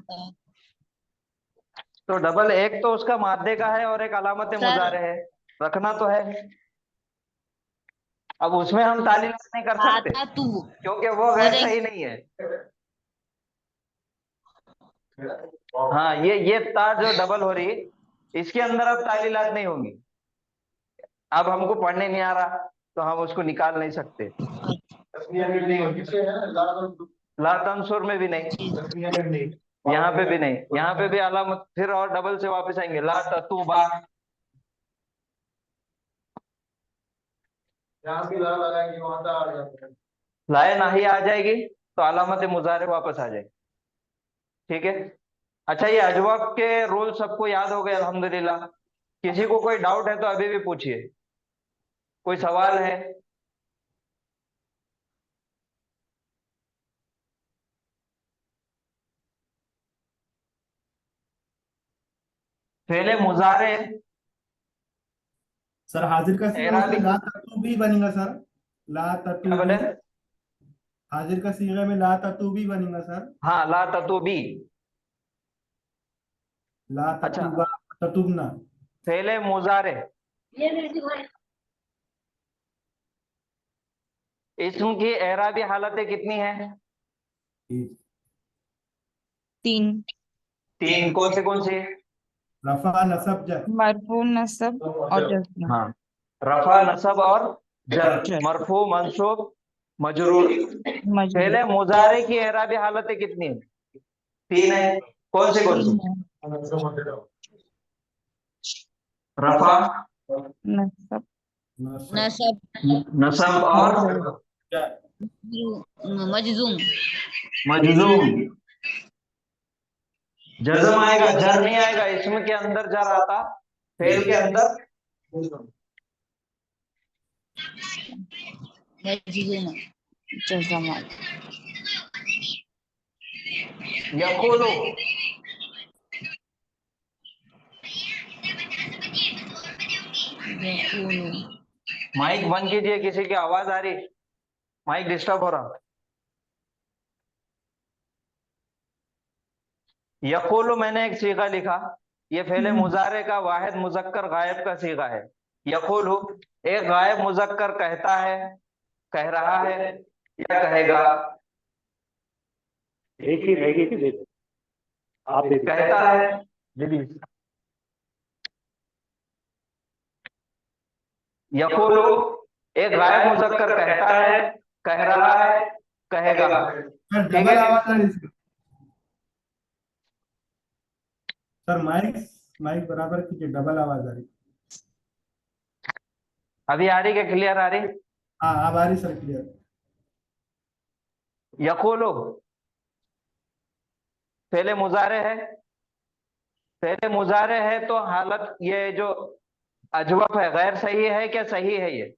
तो डबल एक तो उसका मादे का है और एक अलामत सर। मुजारे है, रखना तो है। अब उसमें हम तालीलात नहीं कर सकते आता तू क्योंकि वो वैसा ही नहीं है। हाँ, ये तार जो डबल हो रही, इसके अंदर अब तालीलात नहीं होंगी। अब हमको पढ़ने नहीं आ रहा तो हम उसको निकाल नहीं सकते। ला तंसुर में भी नहीं, यहाँ पे भी नहीं, यहाँ पे भी अलामत फिर और डबल से वापस आएंगे। ला ततुबा, लाए नाही आ जाएगी तो अलामत मुजारे वापस आ जाएगी। ठीक है। अच्छा, ये अजवाब के रूल सबको याद हो गए अल्हम्दुलिल्लाह। किसी को कोई डाउट है तो अभी भी पूछिए, कोई सवाल है? पहले मुजारे सर हाजिर का सीगा एराबी, उसमें ला ततु भी बनेगा सर। ला ततु क्या बोले? भी, हाजिर का सीगा में ला ततु भी बनेगा सर। हाँ, ला ततुबी। ला अच्छा, ततुबा, ततुबना। पहले मुजारे इस्म की एराबी हालतें कितनी है? तीन। तीन। कौन सी? रफा नसब जर। मरफू नसब और जज्म। हाँ, रफा नसब और जर, मरफू मंसूब मजरूर। पहले मुजारे की एराबी हालतें कितनी है? तीन है। कौन सी? रफा, नसब, नसब, नसब और मजजूम। मजलूम। जज्म आएगा, जर नहीं आएगा। इसमें के अंदर जर आता, फेल के अंदर मजजूम, जज़म। यकुलु, माइक बंद कीजिए, किसी की आवाज आ रही, माइक डिस्टर्ब हो रहा। यकुलु मैंने एक सीगा लिखा, ये फेले मुजारे का वाहिद मुजक्कर गायब का सीगा है। यकुलु एक गायब मुजक्कर कहता है, कह रहा है या कहेगा। एक ही रहेगी कि दे दो आप दे दीजिए। कहता है, दे दीजिए। यकुलु एक गायब मुजक्कर कहता है, कह रहा है, कहेगा। सर ठीक डबल है, आवाज आ रही है। सर माइक माइक बराबर कीजिए, डबल आवाज आ रही। अभी आ रही क्या, क्लियर आ रही? हाँ अब आ रही सर क्लियर। यकुलु फेले मुजारे है, फेले मुजारे है तो हालत ये जो अजवफ है गैर सही है क्या सही है? ये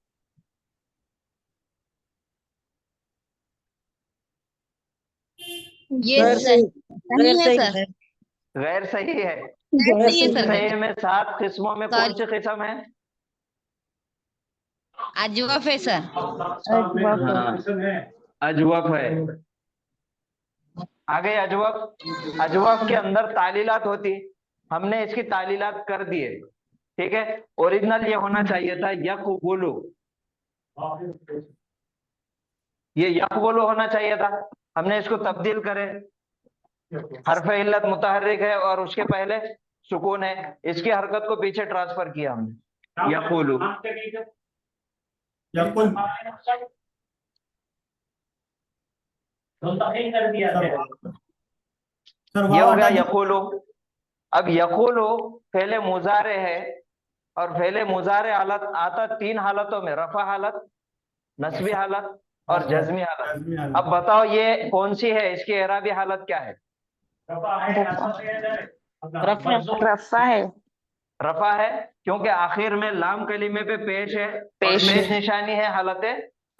सही है सर, गैर सही है। सही है सर। सही में 7 किस्मों में कौन सॉरी, सी किस्म है? अजवफ है सर। हाँ, अजवफ है। आगे अजवफ, अजवफ के अंदर तालीलात होती, हमने इसकी तालीलात कर दिए। ठीक है, ओरिजिनल ये होना चाहिए था यकबुलु, ये यकबुलु होना चाहिए था, हमने इसको तब्दील करे। हरफ इल्लत मुतहर्रिक है और उसके पहले सुकून है, इसकी हरकत को पीछे ट्रांसफर किया हमने, यकुलु। यकुल सर ये वाव हो गया हटा दीजिए। यकुलु। अब यकुलु फेले मुजारे है, और फेले मुजारे हालत आता 3 हालतों में, रफा हालत, नस्बी हालत और जज्मी हालत। जज्मी हालत। अब बताओ ये कौन सी है, इसकी एराबी हालत क्या है? रफा है। रफा है, क्योंकि आखिर में लाम कलीमे पे पेश है, पेश निशानी है हालत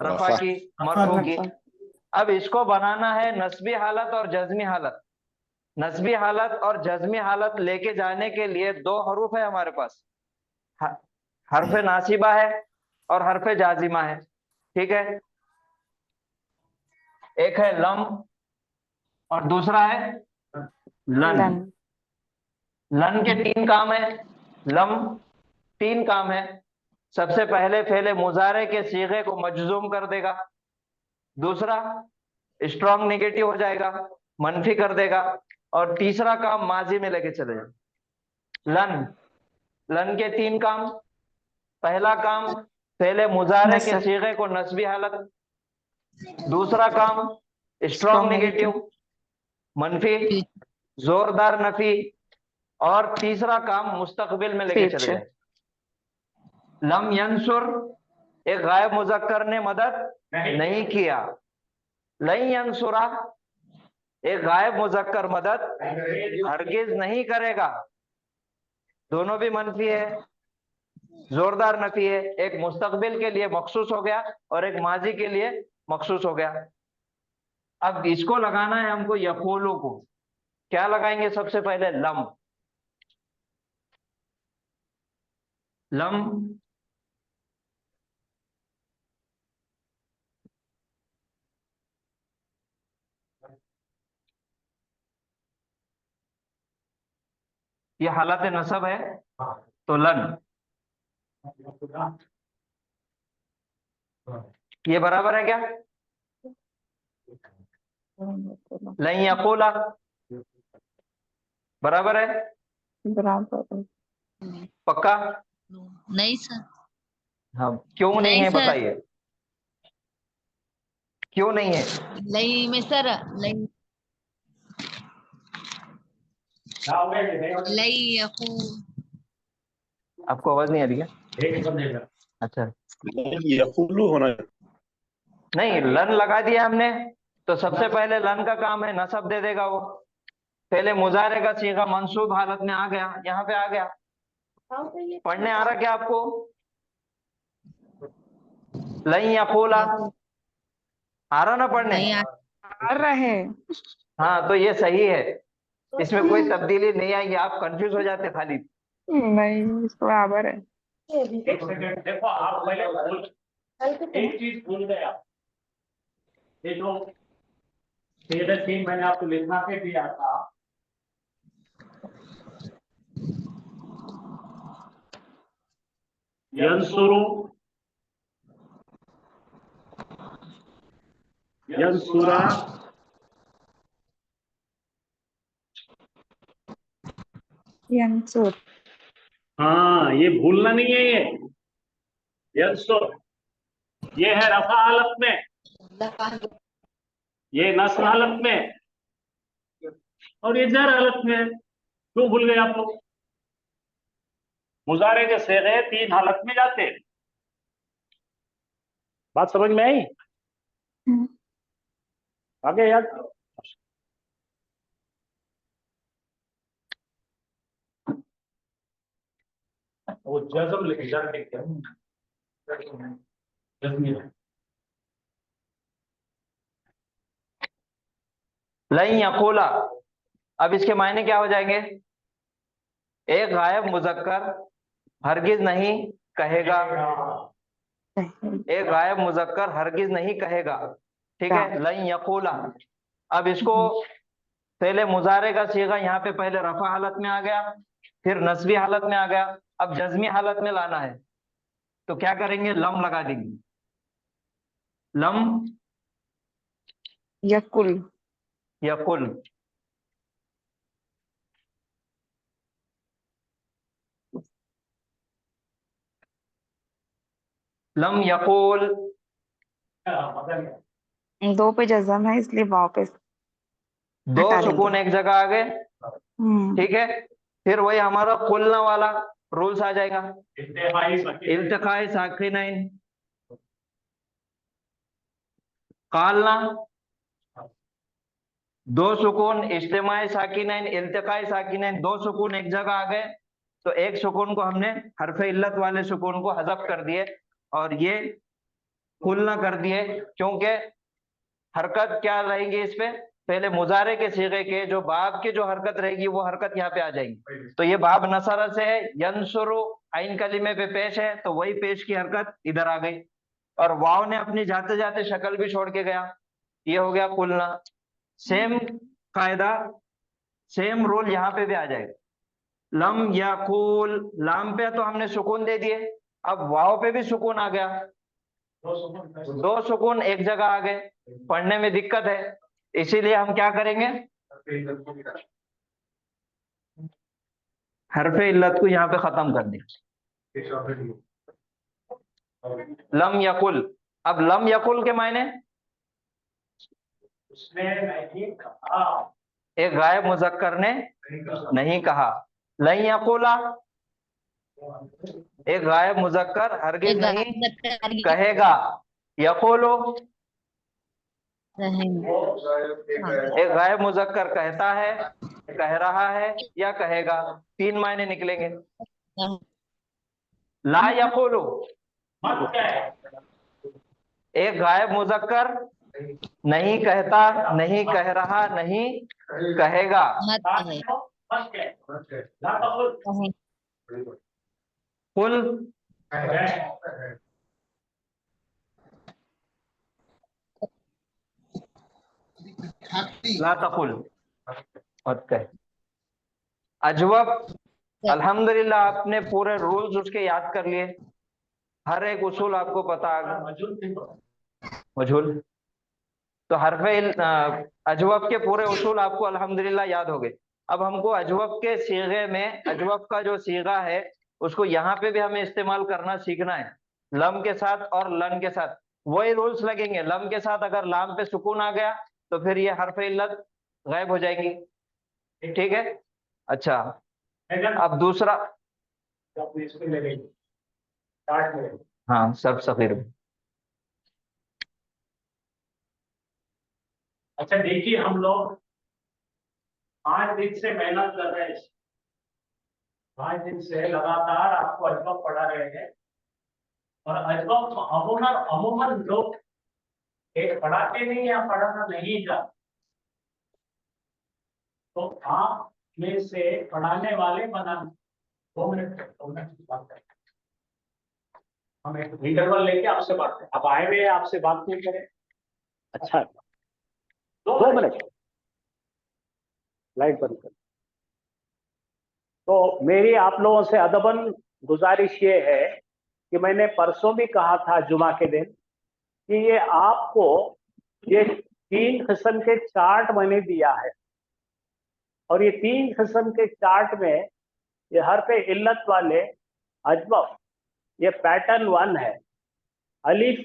रफा की, मरफू की। अब इसको बनाना है नस्बी हालत और जज्मी हालत। नस्बी हालत और जज्मी हालत लेके जाने के लिए 2 हरूफ है हमारे पास, हरफ नासिबा है और हरफ जाजिमा है। ठीक है, एक है लम और दूसरा है लन। लन के 3 काम है, लम 3 काम है। सबसे पहले फेले मुजारे के सीगे को मजजूम कर देगा, दूसरा स्ट्रॉन्ग नेगेटिव हो जाएगा, मनफी कर देगा, और तीसरा काम माजी में लेके चले जाए। लन, लन के 3 काम। पहला काम फेले मुजारे के सीगे को नस्बी हालत, दूसरा काम स्ट्रॉन्ग नेगेटिव, मनफी, जोरदार नफी, और तीसरा काम मुस्तकबिल में लेके चले जाए। लम यंसुर एक गायब मुजक्कर ने मदद नहीं किया, लन यंसुरा एक गायब मुजक्कर मदद हरगिज नहीं करेगा। दोनों भी मनफी है, जोरदार नफी है, एक मुस्तकबिल के लिए मखसूस हो गया और एक माजी के लिए मखसूस हो गया। अब इसको लगाना है हमको यकूलु को। क्या लगाएंगे सबसे पहले? लम। लम ये हालत नसब है, तो लन ये बराबर है क्या? लन यकूला बराबर है, बराबर। पक्का? नहीं सर, हाँ, क्यों नहीं नहीं है सर। बताइए, क्यों नहीं है? नहीं में सर, नहीं नहीं आपको आवाज नहीं आ रही है? अच्छा, यकुलु होना। नहीं, लन लगा दिया हमने, तो सबसे पहले लन का काम है नसब दे देगा वो। पहले मुजारे का सीगा मंसूब हालत में आ गया, यहाँ पे आ गया। पढ़ने आ रहा क्या आपको? लन यकूला आ रहा ना पढ़ने? नहीं आ रहे। हाँ, तो ये सही है, इसमें कोई तब्दीली नहीं आएगी। आप कंफ्यूज हो जाते खाली। नहीं, इस बराबर है। एक सेकंड देखो, आप पहले एक चीज भूल गए आप। ये जो सीधे सीन मैंने आपको लिखा के दिया था, यंसुरु, यंसुरा, यंसुर, हाँ ये भूलना नहीं है। ये यंसुर ये है रफा हालत में, ये नस्ल हालत में, और ये जर हालत में है। क्यों भूल गए आप लोग? मुजारे के सेगे 3 हालत में जाते हैं। बात समझ में आई? आगे याद करो। वो जज्म लिखे, जज्म लिखे, लन यकूला, अब इसके मायने क्या हो जाएंगे? एक गायब मुजक्कर हरगिज नहीं कहेगा, एक गायब मुजक्कर हरगिज नहीं कहेगा, ठीक है। लन यकूला, अब इसको पहले मुजारे का सीगा यहाँ पे पहले रफा हालत में आ गया, फिर नस्बी हालत में आ गया, अब जज्मी हालत में लाना है तो क्या करेंगे? लम लगा देंगे। लम यकुल, यकुल, लम यकुल, 2 पे जज़म है इसलिए वाव पे 2 हटा सुकून देंगे। एक जगह आ गए, हम्म, ठीक है। फिर वही हमारा कुलना वाला रूल्स आ जाएगा, इल्तिकाए साकिनैन, कालना, 2 सुकून, इज्तिमाए साकिनैन, इल्तिकाए साकिनैन, 2 सुकून एक जगह आ गए तो एक सुकून को हमने हरफ इल्लत वाले सुकून को हज़फ कर दिए और ये कुलना कर दिए, क्योंकि हरकत क्या रहेगी इस पे? पहले मुजारे के सीगे के जो बाब की जो हरकत रहेगी वो हरकत यहाँ पे आ जाएगी। तो ये बाब नसरा से है, यंसुरु आइन कलीमे पे पेश है तो वही पेश की हरकत इधर आ गई, और वाव ने अपनी जाते जाते शक्ल भी छोड़ के गया, ये हो गया कुलना। सेम कायदा, सेम रूल यहाँ पे भी आ जाएगा। लम या कुल, लाम पे तो हमने सुकून दे दिए, अब वाव पे भी सुकून आ गया, 2 सुकून एक जगह आ गए, पढ़ने में दिक्कत है, इसीलिए हम क्या करेंगे? हरफ इल्लत को यहाँ पे खत्म कर दें। लम यकुल, अब लम यकुल के मायने उसने नहीं कहा, एक गायब मुजक्कर ने नहीं कहा। लन यकुला, एक गायब मुजक्कर हरगिज नहीं कहेगा। यकुलो, एक गायब मुजक्कर कहता है, कह रहा है या कहेगा, 3 मायने निकलेंगे। ला यकुलु, मत कहे, एक गायब मुजक्कर नहीं कहता, नहीं कह रहा, नहीं कहेगा। मत कहे, मत कहे, ला तकुल, कुल, ला तकुल, मत कहे। अजवब, अल्हम्दुलिल्लाह आपने पूरे रूल्स उसके याद कर लिए, हर एक उसूल आपको पता आ गया। मजहूल तो अजवब के पूरे उसूल आपको अल्हम्दुलिल्लाह याद हो गए। अब हमको अजवब के सीगे में, अजवब का जो सीगा है उसको यहाँ पे भी हमें इस्तेमाल करना सीखना है, लम के साथ और लन के साथ वही रूल्स लगेंगे। लम के साथ अगर लाम पे सुकून आ गया तो फिर ये हरफ इल्लत गायब हो जाएगी, ठीक है। अच्छा, अब दूसरा, हाँ सब सफीर। अच्छा देखिए, हम लोग 5 दिन से मेहनत कर रहे हैं, 5 दिन से लगातार आपको अजबक पढ़ा रहे हैं, और अजबक अमूमन लोग एक पढ़ाते नहीं या पढ़ाना नहीं जाते, तो आप में से पढ़ाने वाले बना 2 मिनट बात करें। हम एक इंटरवल लेके आपसे बात करें। अब आए हुए आपसे बात नहीं करें। अच्छा 2 मिनट लाइट बंद कर। तो मेरी आप लोगों से अदबन गुजारिश ये है कि मैंने परसों भी कहा था जुमा के दिन कि ये आपको ये 3 किस्म के चार्ट मैंने दिया है और ये 3 किस्म के चार्ट में ये हर पे इल्लत वाले अजवफ ये पैटर्न 1 है। अलिफ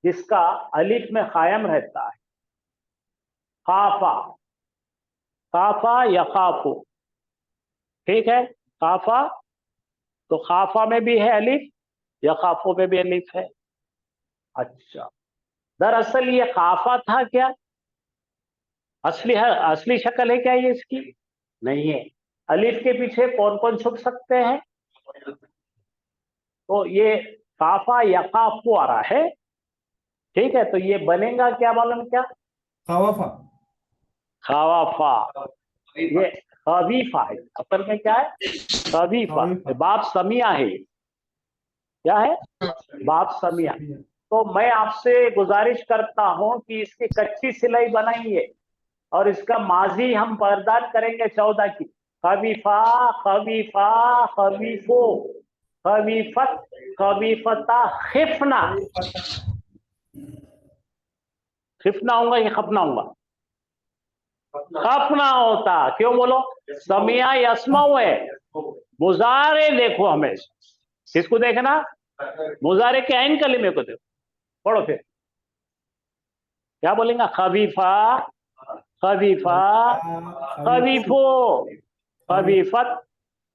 जिसका अलिफ में कायम रहता है, खाफा काफा या खाफू, ठीक है। काफा तो खाफा में भी है अलिफ या खाफो में भी अलिफ है। अच्छा दरअसल ये काफा था क्या? असली है, असली शक्ल है क्या ये इसकी? नहीं है। अलिफ के पीछे कौन कौन छुप सकते हैं? तो ये काफा या काफू आ रहा है, ठीक है। तो ये बनेगा क्या मालूम क्या? खवाफा। खवाफा। ये खवीफा है, असल में क्या है? खवीफा। बाप समिया है, क्या है? बाप समिया। तो मैं आपसे गुजारिश करता हूं कि इसकी कच्ची सिलाई बनाइए और इसका माजी हम बरदान करेंगे 14 की। खवीफा खवीफा खवीफो खवीफत खवीफता खिफना। खिफना होगा या खपना होगा? खपना होता। क्यों बोलो? समिया यस्माउ है। मुजारे देखो हमेशा। किसको देखना? मुजारे के आइन कलीमे को देखो। पढ़ो फिर क्या बोलेंगे? खवीफा खवीफा खवीफो खवीफत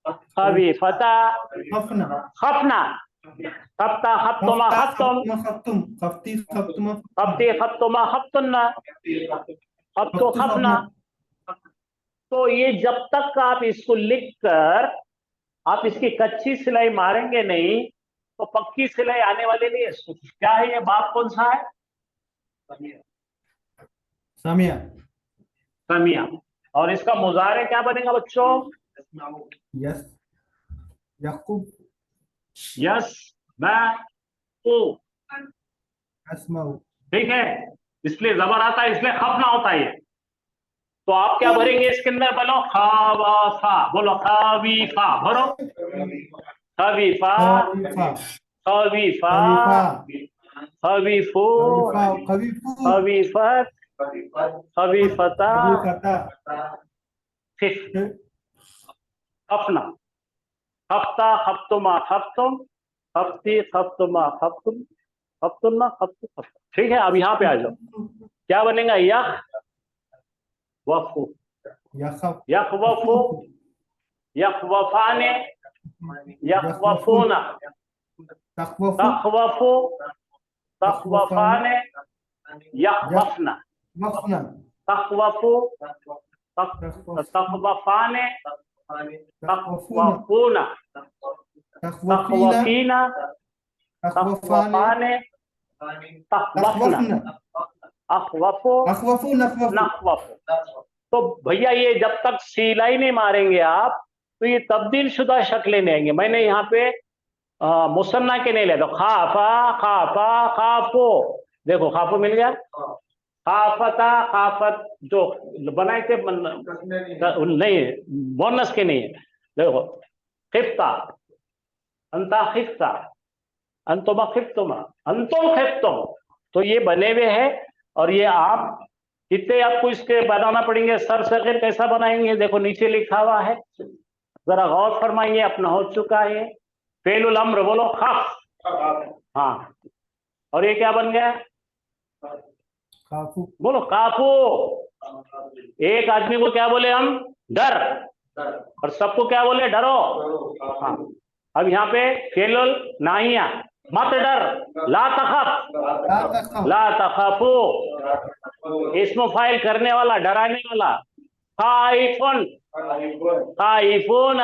खवीफता खफना। खपना खपता खप्तुमा खप्तुम खफ्तुम खफ्ती खफ्तुमा खप्ती खप्तुमा खप्तुन्ना खप्तो खपना। तो ये जब तक आप इसको लिखकर आप इसकी कच्ची सिलाई मारेंगे नहीं तो पक्की सिलाई आने वाली नहीं है। क्या है ये? बाप कौन सा है? सामिया। समिया। और इसका मुजारे क्या बनेगा बच्चों? यस यकूब यस मैं अस्माउ। ठीक है। इसलिए जबर आता है, इसलिए खपना होता है ये। तो आप क्या भरेंगे इसके अंदर? बोलो खावाफा। बोलो खावीफा। भरो खावीफा खवीफा खावीफा खवीफा खवीफो खवीफा खवीफू खवीफत खवीफता खवीफता खिफ खपना खपता खप्तुमा खप्तुम खप्ती खप्तुमा खप्तुम खप्तुन्ना खप्तु खप्तुम। ठीक है। अब यहाँ पे आ जाओ। क्या बनेगा? यख वफू यखफ यख वफू यख वफाने यख वफूना तखवफु तखवफू तखवफाने यख वफना वफना तखवफू तखवफाने तखवफूना तखवफीना तखवफीना तखवफाने तखवफाने तखवफना अखवफो अखवफु नखवफु। नखवफो। तो भैया ये जब तक सिलाई नहीं मारेंगे आप तो ये तब्दील शुदा शक्लें नहीं आएंगे। मैंने यहाँ पे मुसन्ना के नहीं लिया। तो खाफा खाफा खाफो, देखो खाफो मिल गया। खाफता खाफत जो बनाए थे नहीं, बोनस के नहीं है। देखो खिफ्ता अंता खिफ्ता अंतुमा खिफ्तुमा अंतुम खिफ्तुम। तो ये बने हुए हैं और ये आप कितने आपको इसके बनाना पड़ेंगे। सर सगीर कैसा बनाएंगे? देखो नीचे लिखा हुआ है, जरा गौर फरमाइए। अपना हो चुका है फेलुल अम्र। बोलो खफ। हाँ, और ये क्या बन गया? काफू। बोलो काफू। एक आदमी को क्या बोले हम? डर। और सबको क्या बोले? डरो। हाँ। अब यहाँ पे फेलुल नाहिया, मत डर। ला तखफ ला तखफू। इसमें फाइल करने वाला, डराने वाला। खाइफुन खाइफून,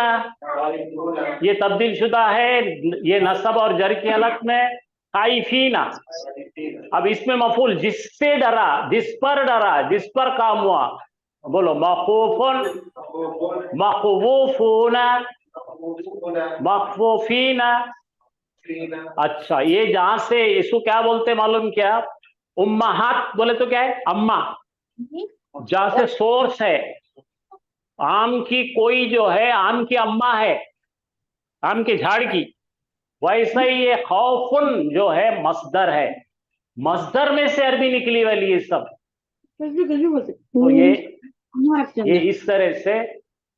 ये तब्दील शुदा है। ये नसब और जर की हालत में खाइफीना। अब इसमें मफूल जिससे डरा, जिस पर डरा, जिस पर काम हुआ। बोलो मखूफुन मखवूफूना मखवूफीना अच्छा, ये जहां से इसको क्या बोलते हैं मालूम क्या? उम्माहात बोले तो क्या है? अम्मा। जहां से सोर्स है, आम की कोई जो है, आम की अम्मा है, आम के झाड़ की, वैसा ही ये खौफुन जो है मस्दर है, मस्दर में से अरबी निकली वाली ये सब। तो ये इस तरह से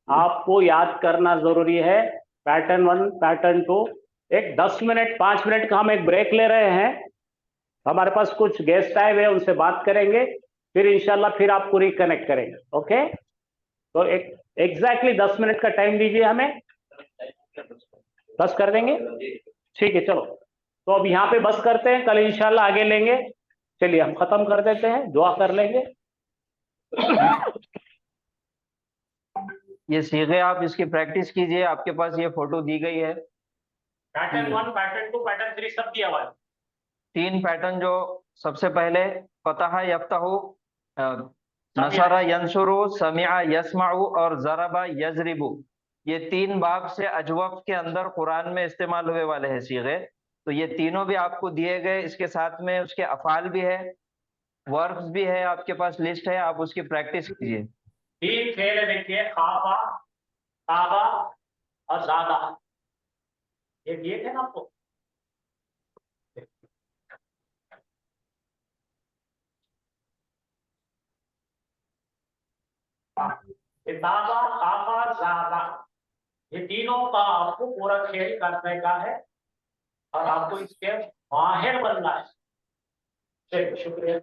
आपको याद करना जरूरी है। Pattern 1, pattern 2। एक 10 मिनट 5 मिनट का हम एक ब्रेक ले रहे हैं, हमारे पास कुछ गेस्ट आए हुए हैं, उनसे बात करेंगे, फिर इंशाल्लाह फिर आपको रिकनेक्ट करेंगे। ओके, तो एक एग्जैक्टली 10 मिनट का टाइम दीजिए हमें। बस कर देंगे, ठीक है। चलो, तो अब यहाँ पे बस करते हैं, कल इंशाल्लाह आगे लेंगे। चलिए हम खत्म कर देते हैं, दुआ कर लेंगे। ये सीखे आप इसकी प्रैक्टिस कीजिए, आपके पास ये फोटो दी गई है। पैटर्न 1, पैटर्न 2, पैटर्न 3 सब दिया हुआ है। 3 पैटर्न, जो सबसे पहले फतह यफ्तहु, नसरा यंसुरु, समिआ यस्माउ और ज़रबा यजरिबु, ये 3 बाब से अजवफ के अंदर कुरान में इस्तेमाल हुए वाले हैं सीगे। तो ये तीनों भी आपको दिए गए, इसके साथ में उसके अफाल भी है, वर्ब्स भी है, आपके पास लिस्ट है, आप उसकी प्रैक्टिस कीजिए। 3 फेल देखिए, खाफा, ताबा और ज़ादा, ये दिए थे ना आपको। ताबा, खाफा, ज़ादा, ये तीनों का आपको पूरा खेल करने का है और आपको इसके माहिर बनना है। चलिए, शुक्रिया।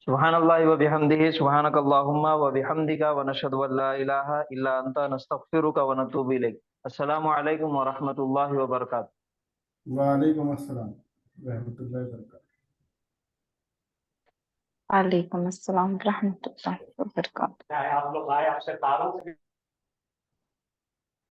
सुब्हानल्लाहि व बिहम्दिही, सुब्हानकल्लाहुम्मा व बिहम्दिका व नशहदु अन ला इलाहा इल्ला अंता नस्तगफिरुका व नतूबु इलैक। अस्सलामु अलैकुम व रहमतुल्लाहि व बरकातुहू। वालेकुम अस्सलाम रहमतुल्लाहि व बरकातहू। वालेकुम अस्सलाम रहमतुल्लाहि व बरकातहू। क्या है, आप लोग आए, आपसे तारुफ